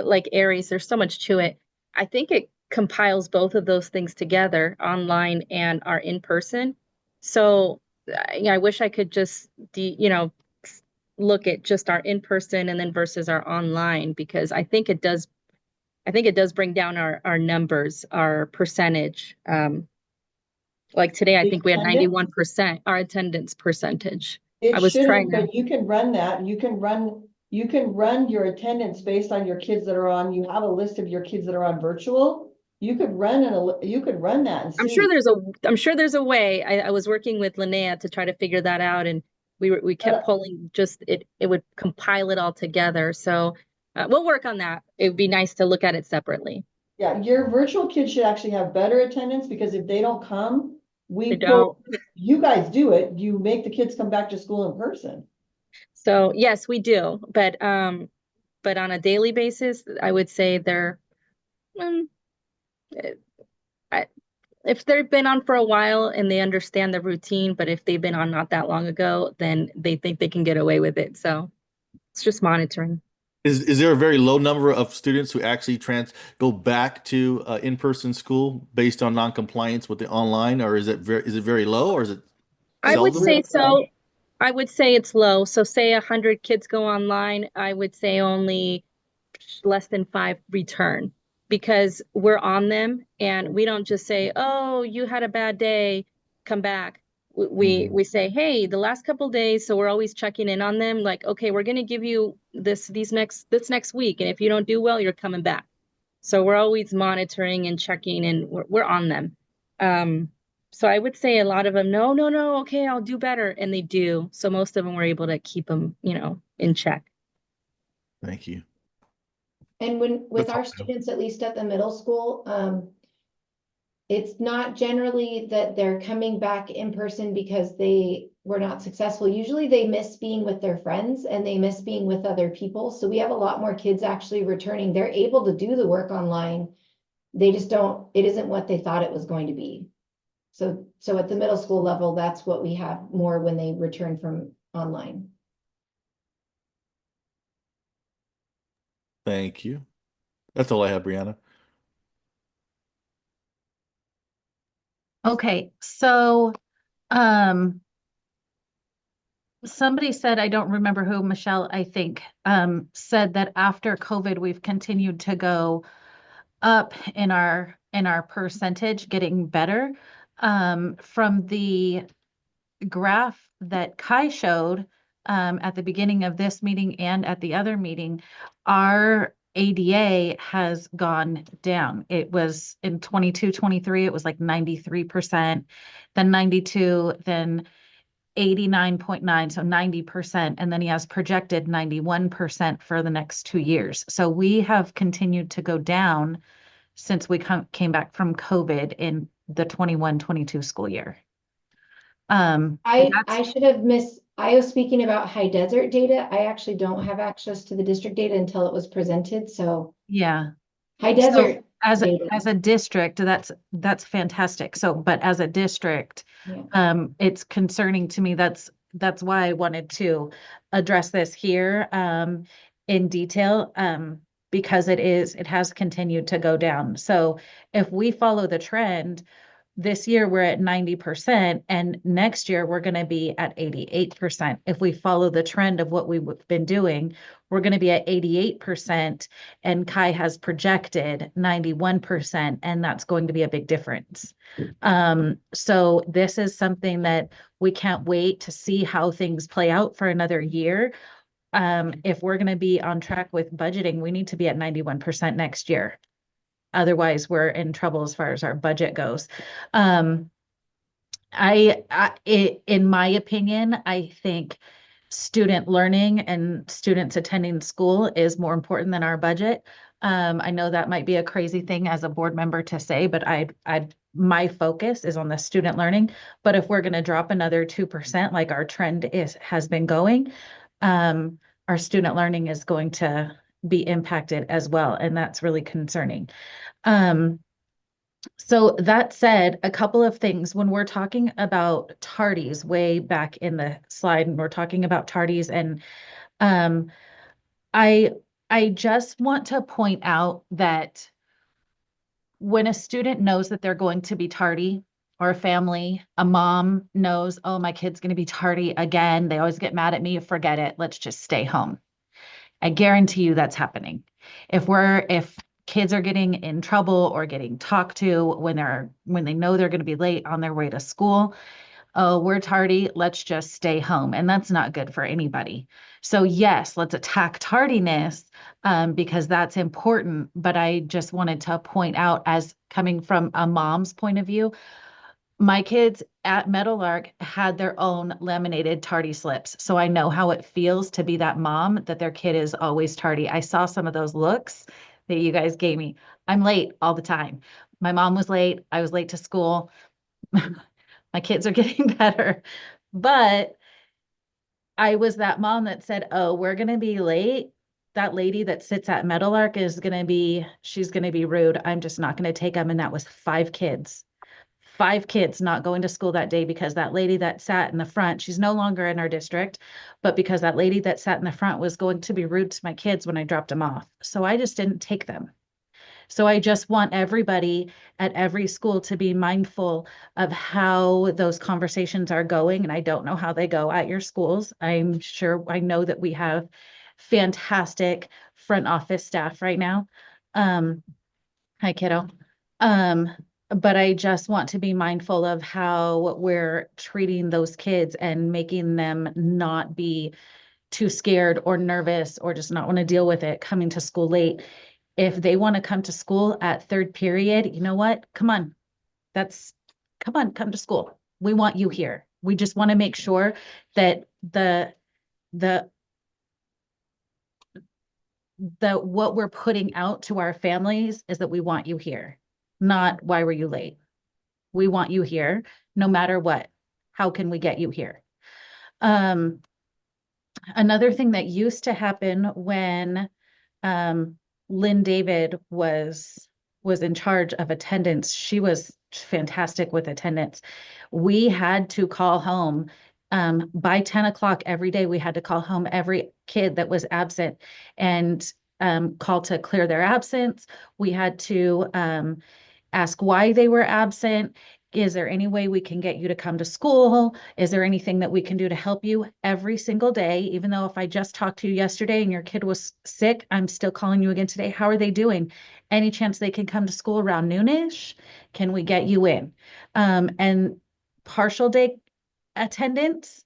Speaker 9: like Aries, there's so much to it. I think it compiles both of those things together, online and our in person. So yeah, I wish I could just look at just our in person and then versus our online, because I think it does bring down our numbers, our percentage. Like today, I
Speaker 3: The
Speaker 9: think we had
Speaker 3: attendance,
Speaker 9: 91% our attendance percentage. I
Speaker 3: it
Speaker 9: was trying
Speaker 3: shouldn't,
Speaker 9: to.
Speaker 3: but you can run that. You can run your attendance based on your kids that are on. You have a list of your kids that are on virtual. You could run that and
Speaker 9: I'm
Speaker 3: see.
Speaker 9: sure there's a way. I was working with Linnea to try to figure that out, and we kept pulling it would compile it all together. So we'll work on that. It would be nice to look at it separately.
Speaker 3: Yeah, your virtual kids should actually have better attendance, because if they don't come,
Speaker 9: They don't.
Speaker 3: you guys do it, you make the kids come back to school in person.
Speaker 9: So yes, we do, but on a daily basis, I would say they're um, I, if they've been on for a while and they understand the routine, but if they've been on not that long ago, then they think they can get away with it. So it's just monitoring.
Speaker 4: Is there a very low number of students who actually go back to in-person school based on non-compliance with the online, or is it very low, or is it
Speaker 9: I would
Speaker 4: seldom?
Speaker 9: say so. I would say it's low. So say 100 kids go online, I would say only less than 5 return because we're on them and we don't just say, "Oh, you had a bad day, come back." We say, "Hey, the last couple days," so we're always checking in on them like, "Okay, we're going to give you this next week, and if you don't do well, you're coming back." So we're always monitoring and checking and we're on them. So I would say a lot of them, no, no, no, okay, I'll do better. And they do. So most of them were able to keep them, in check.
Speaker 4: Thank you.
Speaker 2: And with
Speaker 4: That's all
Speaker 2: our
Speaker 4: I have.
Speaker 2: students, at least at the middle school, it's not generally that they're coming back in person because they were not successful. Usually they miss being with their friends and they miss being with other people. So we have a lot more kids actually returning. They're able to do the work online. They just don't, it isn't what they thought it was going to be. So at the middle school level, that's what we have more when they return from online.
Speaker 4: Thank you. That's all I have, Brianna.
Speaker 1: Okay, so somebody said, I don't remember who, Michelle, I think, said that after COVID, we've continued to go up in our percentage, getting better. From the graph that Kai showed at the beginning of this meeting and at the other meeting, our ADA has gone down. It was in 22, 23, it was like 93%, then 92, then 89.9, so 90%, and then he has projected 91% for the next 2 years. So we have continued to go down since we came back from COVID in the 21-22 school year.
Speaker 2: I should have I was speaking about high desert data. I actually don't have access to the district data until it was presented, so
Speaker 1: Yeah.
Speaker 2: high
Speaker 1: So
Speaker 2: desert
Speaker 1: as
Speaker 2: data.
Speaker 1: a district, that's fantastic. So, but as a district,
Speaker 2: Yeah.
Speaker 1: it's concerning to me. That's why I wanted to address this here in detail because it has continued to go down. So if we follow the trend, this year we're at 90% and next year we're going to be at 88%. If we follow the trend of what we've been doing, we're going to be at 88% and Kai has projected 91% and that's going to be a big difference. So this is something that we can't wait to see how things play out for another year. If we're going to be on track with budgeting, we need to be at 91% next year. Otherwise, we're in trouble as far as our budget goes. In my opinion, I think student learning and students attending school is more important than our budget. I know that might be a crazy thing as a board member to say, but my focus is on the student learning. But if we're going to drop another 2%, like our trend has been going, our student learning is going to be impacted as well, and that's really concerning. So that said, a couple of things when we're talking about tardies way back in the slide, and we're talking about tardies, and um, I just want to point out that when a student knows that they're going to be tardy, or a family, a mom knows, oh, my kid's going to be tardy again. They always get mad at me. Forget it. Let's just stay home. I guarantee you that's happening. If kids are getting in trouble or getting talked to when they know they're going to be late on their way to school, oh, we're tardy, let's just stay home. And that's not good for anybody. So yes, let's attack tardiness because that's important. But I just wanted to point out, as coming from a mom's point of view, my kids at Meadowlark had their own laminated tardy slips. So I know how it feels to be that mom that their kid is always tardy. I saw some of those looks that you guys gave me. I'm late all the time. My mom was late. I was late to school. My kids are getting better, but I was that mom that said, oh, we're going to be late. That lady that sits at Meadowlark she's going to be rude. I'm just not going to take them. And that was 5 kids. 5 kids not going to school that day because that lady that sat in the front, she's no longer in our district, but because that lady that sat in the front was going to be rude to my kids when I dropped them off. So I just didn't take them. So I just want everybody at every school to be mindful of how those conversations are going. And I don't know how they go at your schools. I know that we have fantastic front office staff right now. Hi, kiddo. But I just want to be mindful of how we're treating those kids and making them not be too scared or nervous or just not want to deal with it coming to school late. If they want to come to school at 3rd period, you know what? Come on. Come to school. We want you here. We just want to make sure that what we're putting out to our families is that we want you here, not why were you late? We want you here no matter what. How can we get you here? Another thing that used to happen when Lynn David was in charge of attendance. She was fantastic with attendance. We had to call home by 10 o'clock every day. We had to call home every kid that was absent and call to clear their absence. We had to ask why they were absent. Is there any way we can get you to come to school? Is there anything that we can do to help you every single day? Even though if I just talked to you yesterday and your kid was sick, I'm still calling you again today. How are they doing? Any chance they can come to school around noonish? Can we get you in? And partial day attendance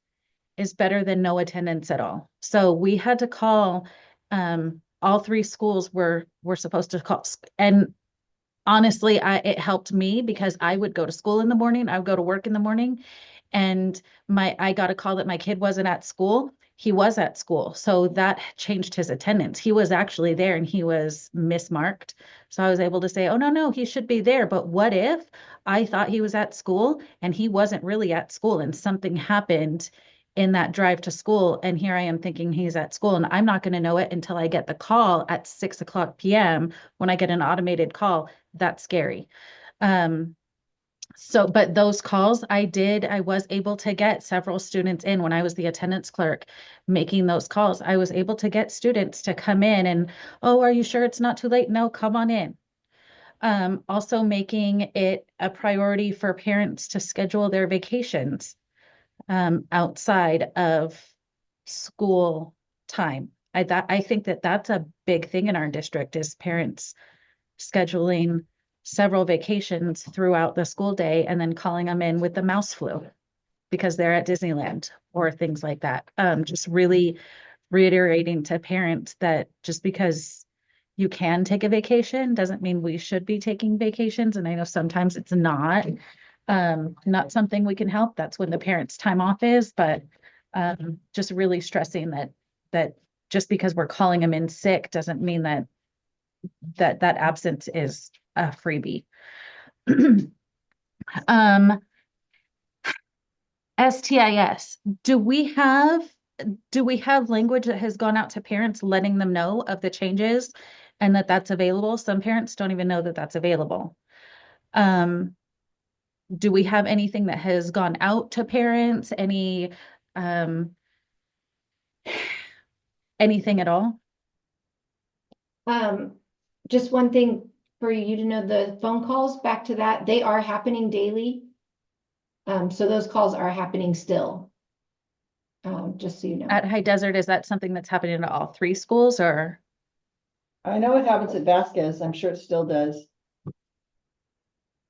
Speaker 1: is better than no attendance at all. So we had to call, all 3 schools were supposed to call. And honestly, it helped me because I would go to school in the morning. I would go to work in the morning and I got a call that my kid wasn't at school. He was at school. So that changed his attendance. He was actually there and he was mismarked. So I was able to say, oh, no, he should be there. But what if I thought he was at school and he wasn't really at school and something happened in that drive to school? And here I am thinking he's at school and I'm not going to know it until I get the call at 6 o'clock PM when I get an automated call. That's scary. But those calls I was able to get several students in when I was the attendance clerk making those calls. I was able to get students to come in and, oh, are you sure it's not too late? No, come on in. Also making it a priority for parents to schedule their vacations outside of school time. I think that that's a big thing in our district is parents scheduling several vacations throughout the school day and then calling them in with the mouse flu because they're at Disneyland or things like that. Just really reiterating to parents that just because you can take a vacation doesn't mean we should be taking vacations. And I know sometimes it's not something we can help. That's when the parents' time off is, but just really stressing that just because we're calling them in sick doesn't mean that absence is a freebie. STIS, do we have language that has gone out to parents letting them know of the changes and that that's available? Some parents don't even know that that's available. Do we have anything that has gone out to parents? Anything at all?
Speaker 2: Just one thing for you to know, the phone calls, back to that, they are happening daily. So those calls are happening still. Just so you know.
Speaker 1: At High Desert, is that something that's happening at all 3 schools or?
Speaker 3: I know it happens at Vasquez. I'm sure it still does.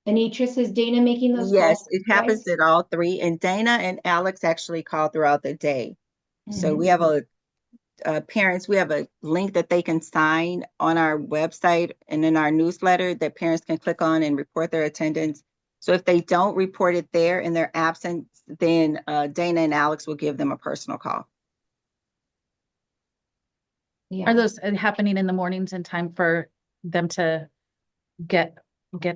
Speaker 2: Anitris, is Dana making those calls?
Speaker 8: Yes, it happens
Speaker 2: twice?
Speaker 8: at all 3. And Dana and Alex actually call throughout the day. So we have parents, we have a link that they can sign on our website and in our newsletter that parents can click on and report their attendance. So if they don't report it there and they're absent, then Dana and Alex will give them a personal call.
Speaker 2: Yeah.
Speaker 1: Are those happening in the mornings in time for them to get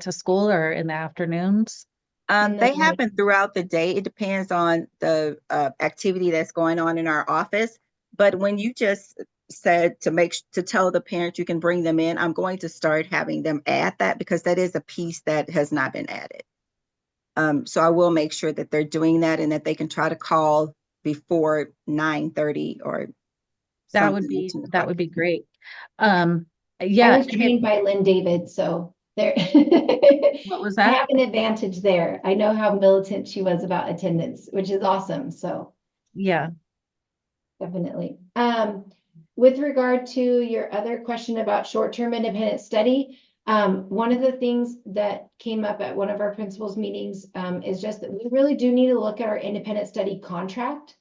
Speaker 1: to school or in the afternoons?
Speaker 8: They
Speaker 2: No.
Speaker 8: happen throughout the day. It depends on the activity that's going on in our office. But when you just said to tell the parents you can bring them in, I'm going to start having them add that because that is a piece that has not been added. So I will make sure that they're doing that and that they can try to call before 9:30 or
Speaker 1: That
Speaker 8: something.
Speaker 1: would be,
Speaker 8: 10
Speaker 1: that
Speaker 8: o'clock.
Speaker 1: would be great.
Speaker 2: I
Speaker 1: Yeah.
Speaker 2: was trained by Lynn David, so there.
Speaker 1: What was
Speaker 2: I
Speaker 1: that?
Speaker 2: have an advantage there. I know how militant she was about attendance, which is awesome, so
Speaker 1: Yeah.
Speaker 2: definitely. With regard to your other question about short-term independent study, one of the things that came up at one of our principals meetings, is just that we really do need to look at our independent study contract.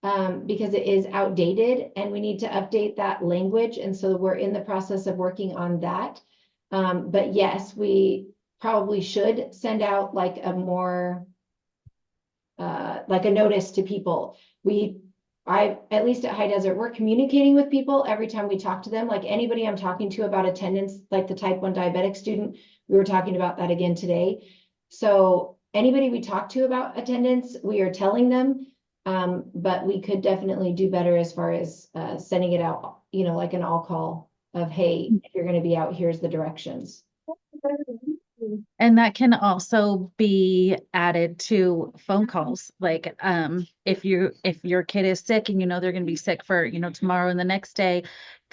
Speaker 2: Because it is outdated and we need to update that language. And so we're in the process of working on that. But yes, we probably should send out like a more, like a notice to people. At least at High Desert, we're communicating with people every time we talk to them. Like anybody I'm talking to about attendance, like the type 1 diabetic student, we were talking about that again today. So anybody we talk to about attendance, we are telling them. But we could definitely do better as far as sending it out, like an all call of, hey, if you're going to be out, here's the directions.
Speaker 1: And that can also be added to phone calls. Like, if your kid is sick and they're going to be sick for, tomorrow and the next day,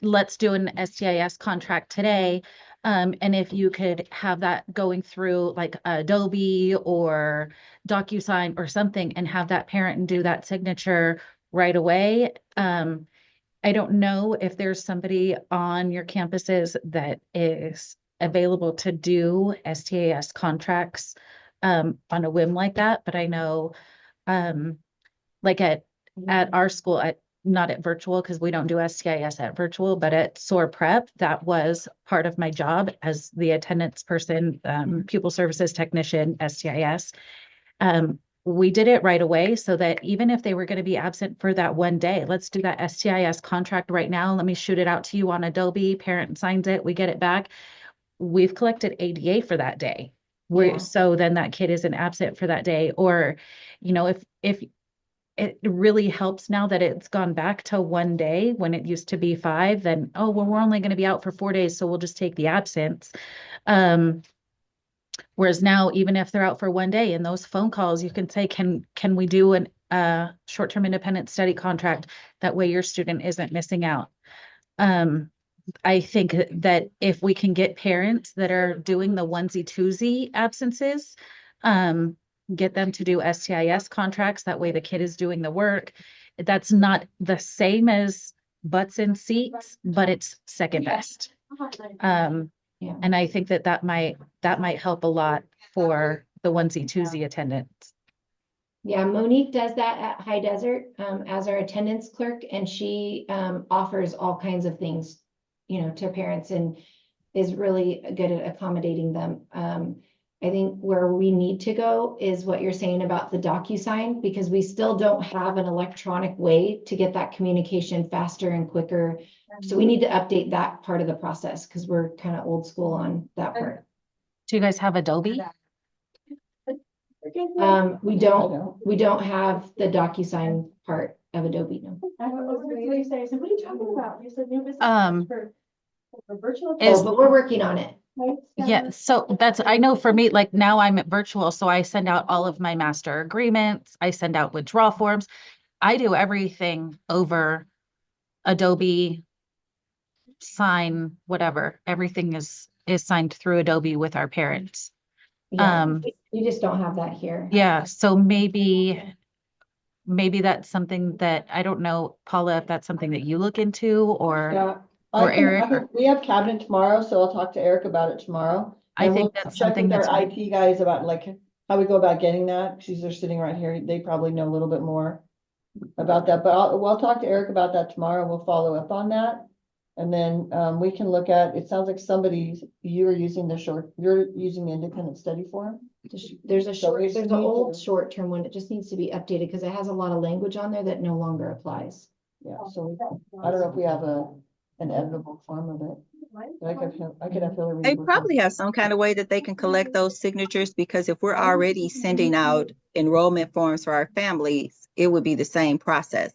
Speaker 1: let's do an STIS contract today. And if you could have that going through like Adobe or DocuSign or something and have that parent do that signature right away. I don't know if there's somebody on your campuses that is available to do STAS contracts on a whim like that, but I know like at our school, not at virtual because we don't do STIS at virtual, but at SOAR Prep, that was part of my job as the attendance person, pupil services technician, STIS. We did it right away so that even if they were going to be absent for that one day, let's do that STIS contract right now. Let me shoot it out to you on Adobe. Parent signs it. We get it back. We've collected ADA for that day.
Speaker 2: Yeah.
Speaker 1: So then that kid isn't absent for that day. Or, if it really helps now that it's gone back to one day when it used to be 5, then, oh, well, we're only going to be out for 4 days. So we'll just take the absence. Whereas now, even if they're out for one day in those phone calls, you can say, can we do an short-term independent study contract? That way your student isn't missing out. I think that if we can get parents that are doing the onesie twosie absences, get them to do STIS contracts. That way the kid is doing the work. That's not the same as butts in seats, but it's second best.
Speaker 2: Yeah.
Speaker 1: And I think that might help a lot for the onesie twosie attendance.
Speaker 2: Yeah, Monique does that at High Desert as our attendance clerk, and she offers all kinds of things, to parents and is really good at accommodating them. I think where we need to go is what you're saying about the DocuSign, because we still don't have an electronic way to get that communication faster and quicker. So we need to update that part of the process because we're kind of old school on that part.
Speaker 1: Do you guys have Adobe?
Speaker 2: We don't have the DocuSign part of Adobe, no.
Speaker 10: What are you talking about? You said new business for virtual.
Speaker 2: Oh, but we're working on it.
Speaker 1: Yeah, so I know for me, like now I'm at virtual, so I send out all of my master agreements. I send out withdrawal forms. I do everything over Adobe, sign, whatever. Everything is signed through Adobe with our parents.
Speaker 2: Yeah, we just don't have that here.
Speaker 1: Yeah, so maybe that's something that, I don't know, Paula, if that's something that you look into or.
Speaker 3: Yeah.
Speaker 1: Or Eric.
Speaker 3: We have cabinet tomorrow, so I'll talk to Eric about it tomorrow.
Speaker 1: I
Speaker 3: And
Speaker 1: think
Speaker 3: we'll
Speaker 1: that's
Speaker 3: check
Speaker 1: something
Speaker 3: with
Speaker 1: that's.
Speaker 3: our IT guys about like how we go about getting that, because they're sitting right here. They probably know a little bit more about that, but we'll talk to Eric about that tomorrow. We'll follow up on that. And then we can look at, it sounds like you're using the independent study form.
Speaker 2: There's an old
Speaker 3: to-
Speaker 2: short-term one. It just needs to be updated because it has a lot of language on there that no longer applies.
Speaker 3: Yeah, so I don't know if we have an editable form of it. I could have Hillary.
Speaker 8: They
Speaker 3: work on
Speaker 8: probably have some kind of way that they can collect those signatures, because if we're already sending out enrollment forms for our families, it would be the same process.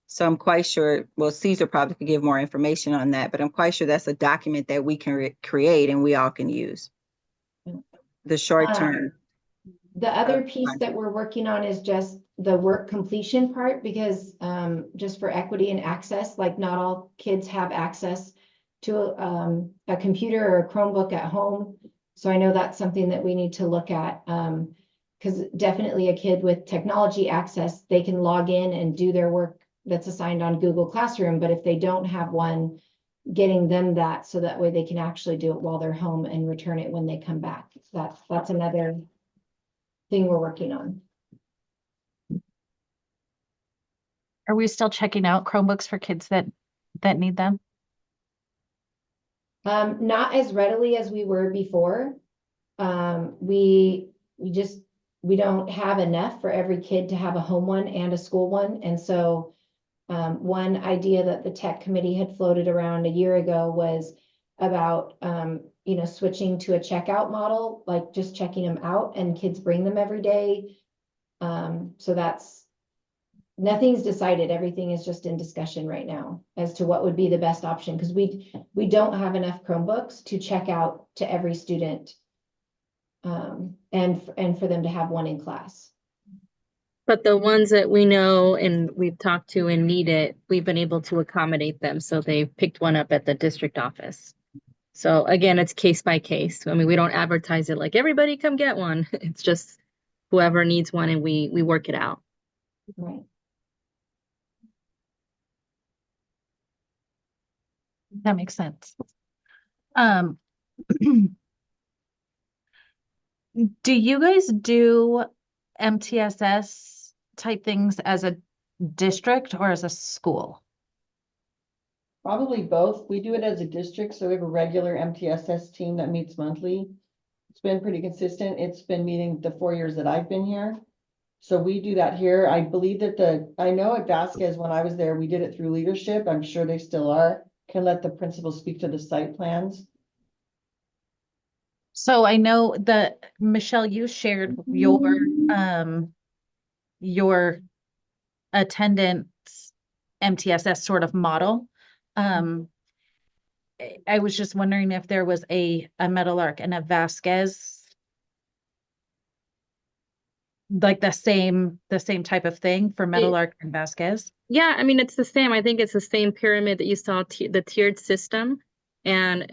Speaker 8: So I'm quite sure, well, Caesar probably could give more information on that, but I'm quite sure that's a document that we can create and we all can use. The short term.
Speaker 2: The other piece that we're working on is just the work completion part, because just for equity and access, like not all kids have access to a computer or a Chromebook at home. So I know that's something that we need to look at. Because definitely a kid with technology access, they can log in and do their work that's assigned on Google Classroom. But if they don't have one, getting them that so that way they can actually do it while they're home and return it when they come back. That's another thing we're working on.
Speaker 1: Are we still checking out Chromebooks for kids that need them?
Speaker 2: Not as readily as we were before. We don't have enough for every kid to have a home one and a school one. And so one idea that the tech committee had floated around a year ago was about switching to a checkout model, like just checking them out and kids bring them every day. So nothing's decided. Everything is just in discussion right now as to what would be the best option, because we don't have enough Chromebooks to check out to every student, and for them to have one in class.
Speaker 9: But the ones that we know and we've talked to and need it, we've been able to accommodate them. So they picked one up at the district office. So again, it's case by case. I mean, we don't advertise it like everybody come get one. It's just whoever needs one and we work it out.
Speaker 2: Right.
Speaker 1: That makes sense. Do you guys do MTSS type things as a district or as a school?
Speaker 3: Probably both. We do it as a district, so we have a regular MTSS team that meets monthly. It's been pretty consistent. It's been meeting the 4 years that I've been here. So we do that here. I believe that I know at Vasquez, when I was there, we did it through leadership. I'm sure they still are. Can let the principal speak to the site plans.
Speaker 1: So I know that Michelle, you shared your attendance MTSS sort of model. I was just wondering if there was a Meadowlark and a Vasquez, like the same type of thing for Meadowlark and Vasquez.
Speaker 9: Yeah, I mean, it's the same. I think it's the same pyramid that you saw, the tiered system. And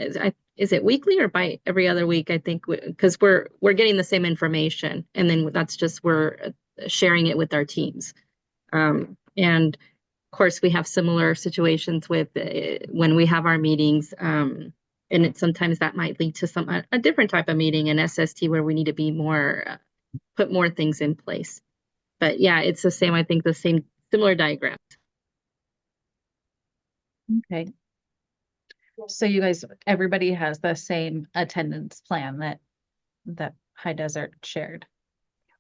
Speaker 9: is it weekly or by every other week? I think because we're getting the same information, and then that's just we're sharing it with our teams. And of course, we have similar situations with when we have our meetings. And sometimes that might lead to a different type of meeting, an SST, where we need to be more put more things in place. But yeah, it's the same. I think the same similar diagrams.
Speaker 1: Okay. So you guys, everybody has the same attendance plan that High Desert shared.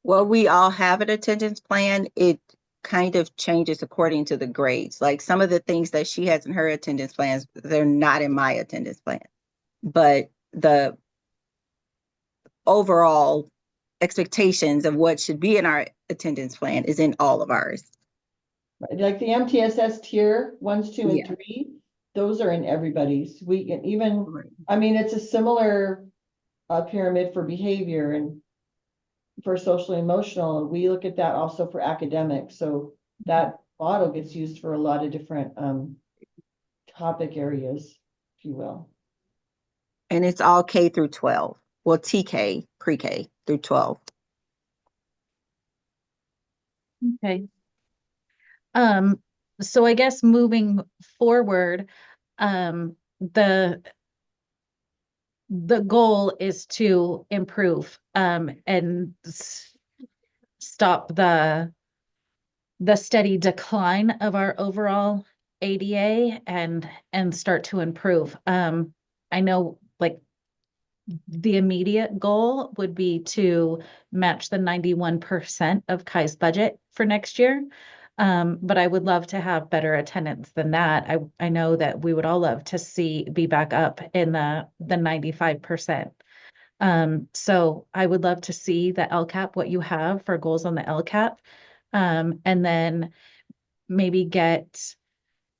Speaker 8: Well, we all have an attendance plan. It kind of changes according to the grades. Like some of the things that she has in her attendance plans, they're not in my attendance plan. But the overall expectations of what should be in our attendance plan is in all of ours.
Speaker 3: Like the MTSS tier 1, 2, and 3, those are in everybody's. We can even, I mean, it's a similar pyramid for behavior and for social emotional. We look at that also for academics. So that model gets used for a lot of different topic areas, if you will.
Speaker 8: And it's all K through 12. Well, TK, pre-K through 12.
Speaker 1: Okay. So I guess moving forward, the goal is to improve and stop the steady decline of our overall ADA and start to improve. I know like the immediate goal would be to match the 91% of Kai's budget for next year. But I would love to have better attendance than that. I know that we would all love to be back up in the 95%. So I would love to see the LCAP, what you have for goals on the LCAP. And then maybe get,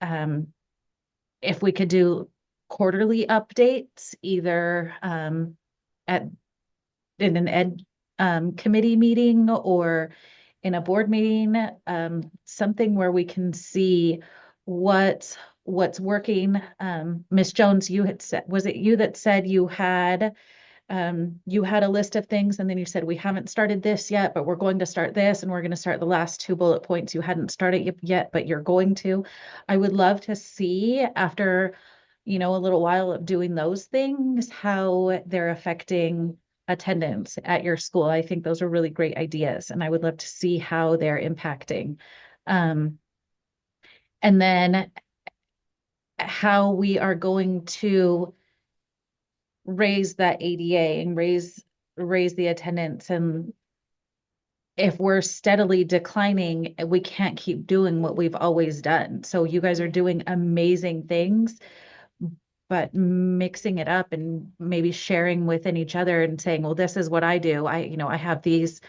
Speaker 1: if we could do quarterly updates, either, at, in an committee meeting or in a board meeting, something where we can see what's working. Ms. Jones, you had said, was it you that said you had a list of things and then you said, we haven't started this yet, but we're going to start this and we're going to start the last 2 bullet points you hadn't started yet, but you're going to. I would love to see after, a little while of doing those things, how they're affecting attendance at your school. I think those are really great ideas and I would love to see how they're impacting. And then how we are going to raise that ADA and raise the attendance. And if we're steadily declining, we can't keep doing what we've always done. So you guys are doing amazing things, but mixing it up and maybe sharing within each other and saying, well, this is what I do. I have these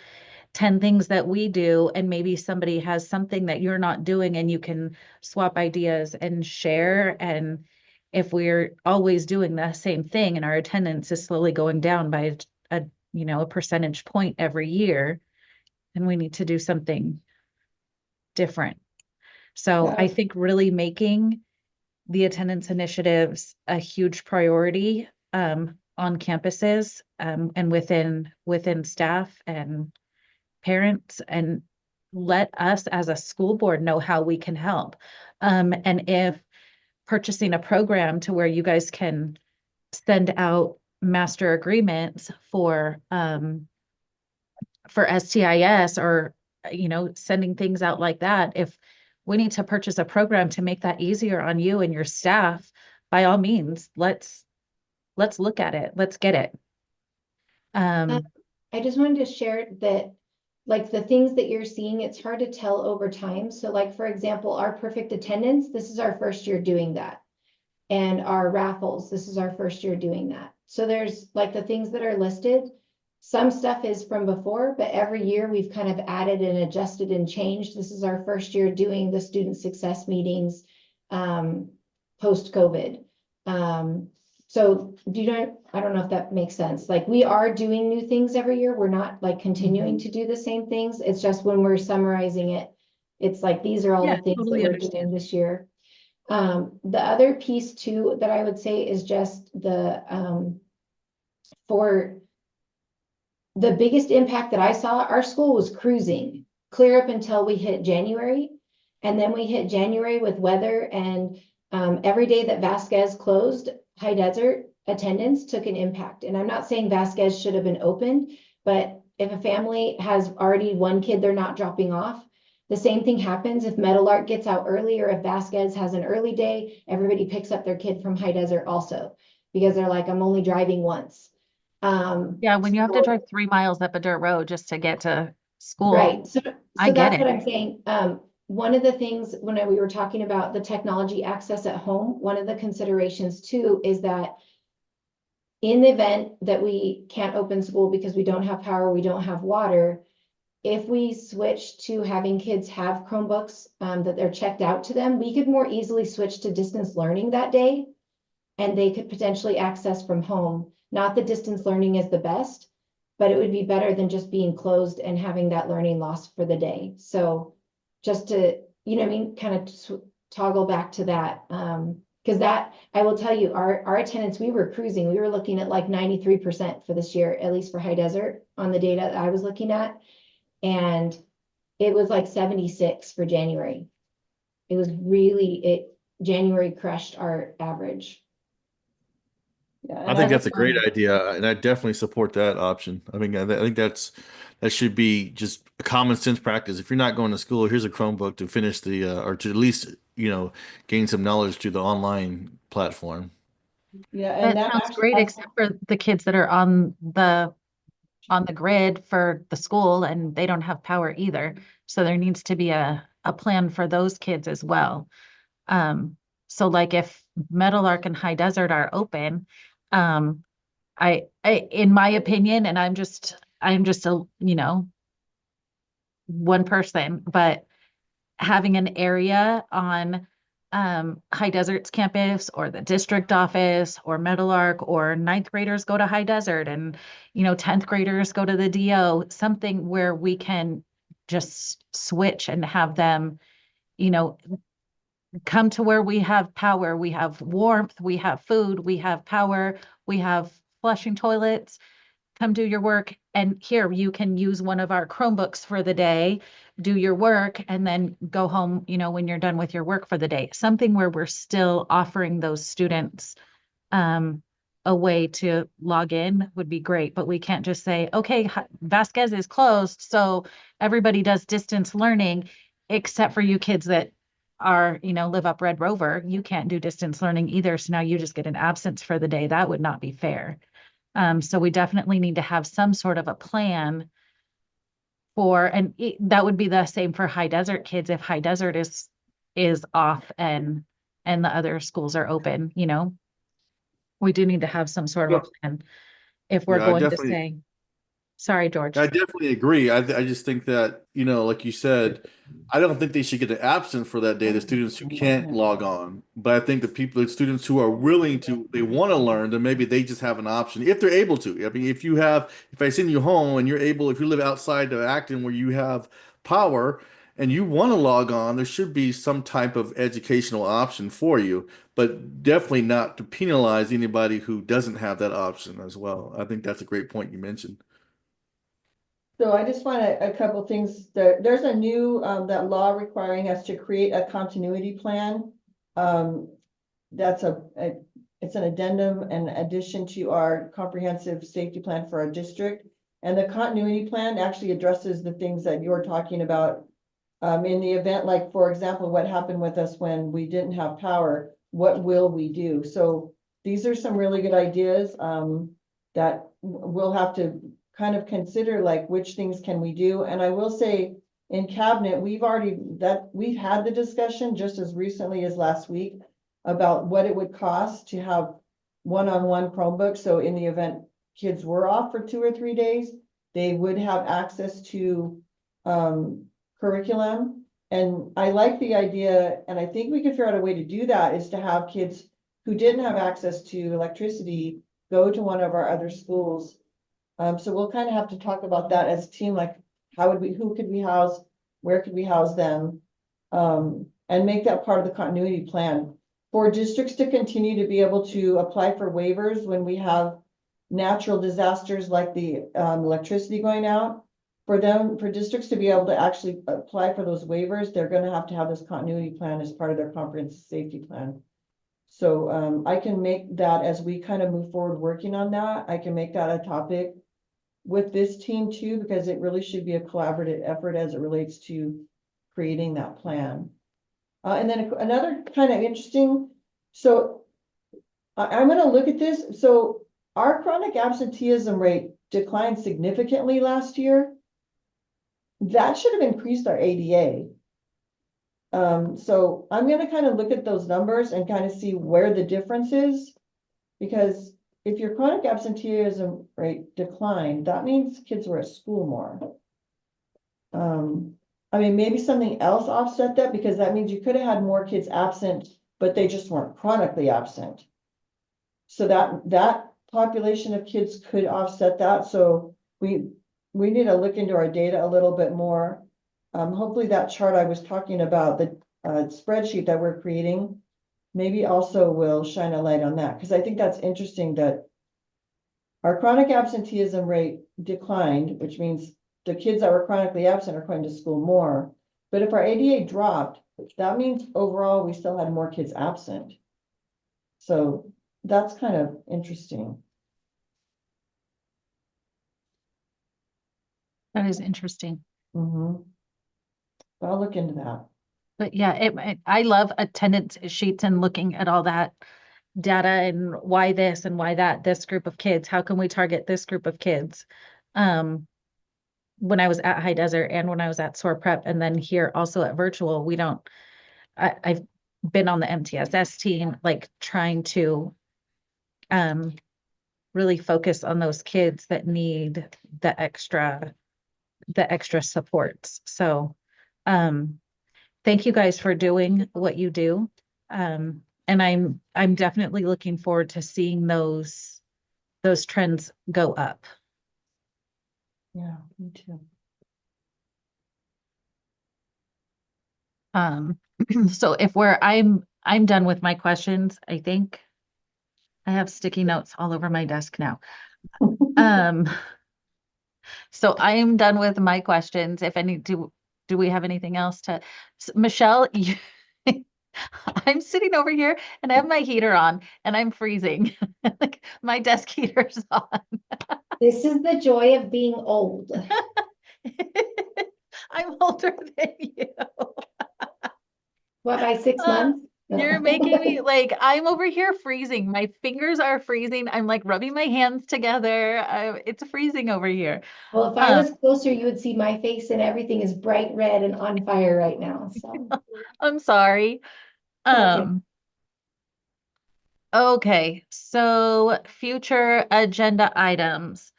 Speaker 1: 10 things that we do, and maybe somebody has something that you're not doing and you can swap ideas and share. And if we're always doing the same thing and our attendance is slowly going down by a percentage point every year, then we need to do something different. So
Speaker 3: Yeah.
Speaker 1: I think really making the attendance initiatives a huge priority on campuses and within staff and parents, and let us as a school board know how we can help. And if purchasing a program to where you guys can send out master agreements for STIS or, sending things out like that, if we need to purchase a program to make that easier on you and your staff, by all means, let's look at it. Let's get it.
Speaker 2: I just wanted to share that, like, the things that you're seeing, it's hard to tell over time. So like, for example, our perfect attendance, this is our first year doing that. And our raffles, this is our first year doing that. So there's like the things that are listed. Some stuff is from before, but every year we've kind of added and adjusted and changed. This is our first year doing the student success meetings post-COVID. So I don't know if that makes sense. Like, we are doing new things every year. We're not like continuing to do the same things. It's just when we're summarizing it, it's like, these are all
Speaker 1: Yeah,
Speaker 2: the things
Speaker 1: totally
Speaker 2: that we're
Speaker 1: understand.
Speaker 2: doing this year. The other piece too, that I would say is just for the biggest impact that I saw, our school was cruising clear up until we hit January. And then we hit January with weather, and every day that Vasquez closed, High Desert attendance took an impact. And I'm not saying Vasquez should have been opened, but if a family has already one kid they're not dropping off, the same thing happens if Meadowlark gets out early, or if Vasquez has an early day, everybody picks up their kid from High Desert also, because they're like, I'm only driving once.
Speaker 1: Yeah, when you have to drive 3 miles up a dirt road just to get to school.
Speaker 2: Right, so
Speaker 1: I get
Speaker 2: that's what
Speaker 1: it.
Speaker 2: I'm saying. One of the things when we were talking about the technology access at home, one of the considerations too is that in the event that we can't open school because we don't have power, we don't have water, if we switch to having kids have Chromebooks that they're checked out to them, we could more easily switch to distance learning that day, and they could potentially access from home. Not that distance learning is the best, but it would be better than just being closed and having that learning lost for the day. So just to, kind of toggle back to that. Because that, I will tell you, our attendance, we were cruising. We were looking at like 93% for this year, at least for High Desert on the data that I was looking at. And it was like 76 for January. It was really, January crushed our average.
Speaker 3: Yeah,
Speaker 4: I
Speaker 3: and
Speaker 4: think
Speaker 3: I
Speaker 4: that's a great idea, and I definitely support that option. I mean, I think that should be just a common sense practice. If you're not going to school, here's a Chromebook to finish or to at least, gain some knowledge through the online platform.
Speaker 3: yeah, and
Speaker 1: That
Speaker 3: that
Speaker 1: sounds
Speaker 3: actually
Speaker 1: great,
Speaker 3: has,
Speaker 1: except for the kids that are on the grid for the school and they don't have power either. So there needs to be a a plan for those kids as well. So like if Meadowlark and High Desert are open, in my opinion, and I'm just a, one person, but having an area on High Desert's campus or the district office or Meadowlark, or ninth graders go to High Desert and, 10th graders go to the DO, something where we can just switch and have them, come to where we have power, we have warmth, we have food, we have power, we have flushing toilets. Come do your work, and here you can use one of our Chromebooks for the day, do your work, and then go home, when you're done with your work for the day. Something where we're still offering those students a way to log in would be great, but we can't just say, okay, Vasquez is closed, so everybody does distance learning, except for you kids that are, live up Red Rover. You can't do distance learning either, so now you just get an absence for the day. That would not be fair. So we definitely need to have some sort of a plan for, and that would be the same for High Desert kids if High Desert is off and the other schools are open, We do need to have some sort of a plan if we're
Speaker 11: Yeah, I
Speaker 1: going to
Speaker 11: definitely,
Speaker 1: say, sorry, George.
Speaker 11: I definitely agree. I just think that, like you said, I don't think they should get an absence for that day, the students who can't log on. But I think the students who are willing to, they want to learn, then maybe they just have an option if they're able to. I mean, if I send you home and if you live outside of Acton where you have power and you want to log on, there should be some type of educational option for you, but definitely not to penalize anybody who doesn't have that option as well. I think that's a great point you mentioned.
Speaker 3: So I just want a couple things. There's a new, that law requiring us to create a continuity plan. That's it's an addendum and addition to our comprehensive safety plan for our district. And the continuity plan actually addresses the things that you're talking about. In the event, like, for example, what happened with us when we didn't have power, what will we do? So these are some really good ideas, that we'll have to kind of consider, like, which things can we do? And I will say in cabinet, we've had the discussion just as recently as last week about what it would cost to have one-on-one Chromebooks. So in the event kids were off for 2 or 3 days, they would have access to curriculum. And I like the idea, and I think we could figure out a way to do that, is to have kids who didn't have access to electricity go to one of our other schools. So we'll kind of have to talk about that as a team, like who could we house, where could we house them? And make that part of the continuity plan for districts to continue to be able to apply for waivers when we have natural disasters like the electricity going out. For districts to be able to actually apply for those waivers, they're going to have this continuity plan as part of their comprehensive safety plan. So I can make that, as we kind of move forward working on that, I can make that a topic with this team too, because it really should be a collaborative effort as it relates to creating that plan. And then another kind of interesting, so I'm going to look at this. So our chronic absenteeism rate declined significantly last year. That should have increased our ADA. So I'm going to kind of look at those numbers and kind of see where the difference is, because if your chronic absenteeism rate declined, that means kids were at school more. I mean, maybe something else offset that, because that means you could have had more kids absent, but they just weren't chronically absent. So that population of kids could offset that. So we need to look into our data a little bit more. Hopefully that chart I was talking about, the spreadsheet that we're creating, maybe also will shine a light on that, because I think that's interesting that our chronic absenteeism rate declined, which means the kids that were chronically absent are going to school more. But if our ADA dropped, that means overall we still had more kids absent. So that's kind of interesting.
Speaker 1: That is interesting.
Speaker 3: Mm-hmm. I'll look into that.
Speaker 1: But yeah, I love attendance sheets and looking at all that data and why this and why that, this group of kids, how can we target this group of kids? when I was at High Desert and when I was at SOAR Prep and then here also at virtual, we don't, I've been on the MTSS team, like trying to really focus on those kids that need the extra supports. So thank you guys for doing what you do. And I'm definitely looking forward to seeing those trends go up.
Speaker 3: Yeah, me too.
Speaker 1: So if I'm done with my questions, I think I have sticky notes all over my desk now. So I am done with my questions. If any, do we have anything else Michelle, I'm sitting over here and I have my heater on and I'm freezing. Like my desk heater's on.
Speaker 2: This is the joy of being old.
Speaker 1: I'm older than you.
Speaker 2: What, by 6 months? No.
Speaker 1: You're making me like, I'm over here freezing. My fingers are freezing. I'm like rubbing my hands together. It's freezing over here.
Speaker 2: Well, if I was closer, you would see my face and everything is bright red and on fire right now, so.
Speaker 1: I'm sorry. Okay, so future agenda items.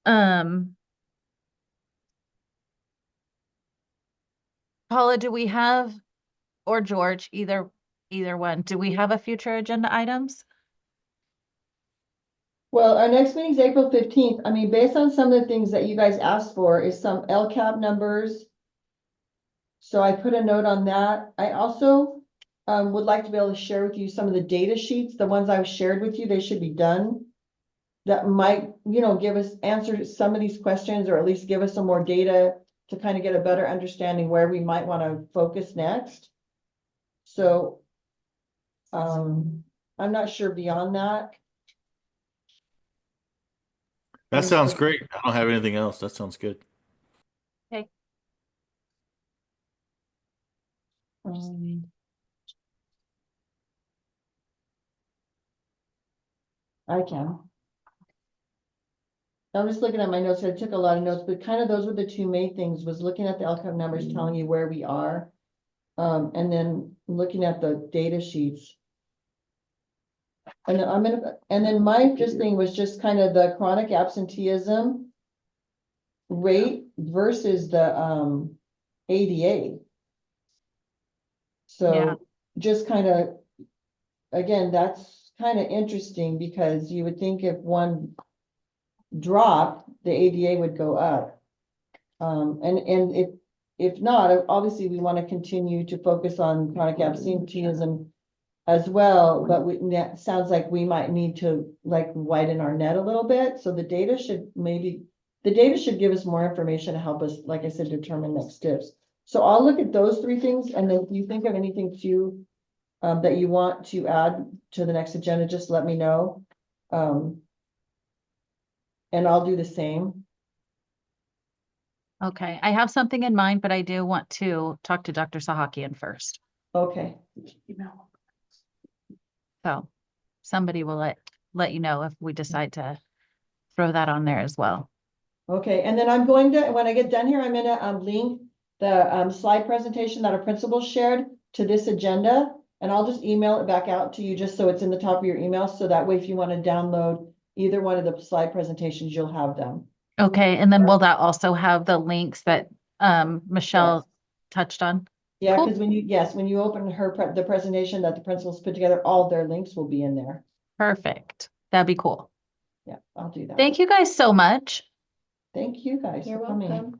Speaker 1: Paula, do we have, or George, either one, do we have a future agenda items?
Speaker 3: Well, our next meeting is April 15th. I mean, based on some of the things that you guys asked for is some LCAP numbers. So I put a note on that. I also would like to be able to share with you some of the data sheets, the ones I've shared with you, they should be done. That might, give us answer some of these questions, or at least give us some more data to kind of get a better understanding where we might want to focus next. So I'm not sure beyond that.
Speaker 11: That sounds great. I don't have anything else. That sounds good.
Speaker 1: Okay.
Speaker 3: I can. I'm just looking at my notes. I took a lot of notes, but kind of those were the two main things, was looking at the LCAP numbers, telling you where we are. And then looking at the data sheets. And then my just thing was just kind of the chronic absenteeism rate versus the ADA. So
Speaker 1: Yeah.
Speaker 3: just kind of, again, that's kind of interesting, because you would think if one dropped, the ADA would go up. And if not, obviously we want to continue to focus on chronic absenteeism as well, but that sounds like we might need to like widen our net a little bit. So the data should give us more information to help us, like I said, determine next steps. So I'll look at those three things, and then if you think of anything too that you want to add to the next agenda, just let me know. And I'll do the same.
Speaker 1: Okay, I have something in mind, but I do want to talk to Dr. Sahakian first.
Speaker 3: Okay.
Speaker 1: So somebody will let you know if we decide to throw that on there as well.
Speaker 3: Okay, and then I'm going to, when I get done here, I'm gonna link the slide presentation that our principal shared to this agenda, and I'll just email it back out to you just so it's in the top of your email. So that way, if you want to download either one of the slide presentations, you'll have them.
Speaker 1: Okay, and then will that also have the links that Michelle touched on?
Speaker 3: Yeah,
Speaker 1: Cool.
Speaker 3: because when you open the presentation that the principals put together, all their links will be in there.
Speaker 1: Perfect. That'd be cool.
Speaker 3: Yeah, I'll do that.
Speaker 1: Thank you guys so much.
Speaker 3: Thank you guys
Speaker 2: You're
Speaker 3: for coming.
Speaker 2: welcome.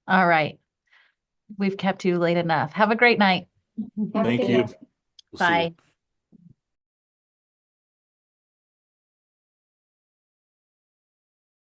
Speaker 1: All right. We've kept you late enough. Have a great night.
Speaker 2: Have a
Speaker 11: Thank
Speaker 2: good
Speaker 11: you.
Speaker 2: night.
Speaker 11: We'll see you.
Speaker 1: Bye.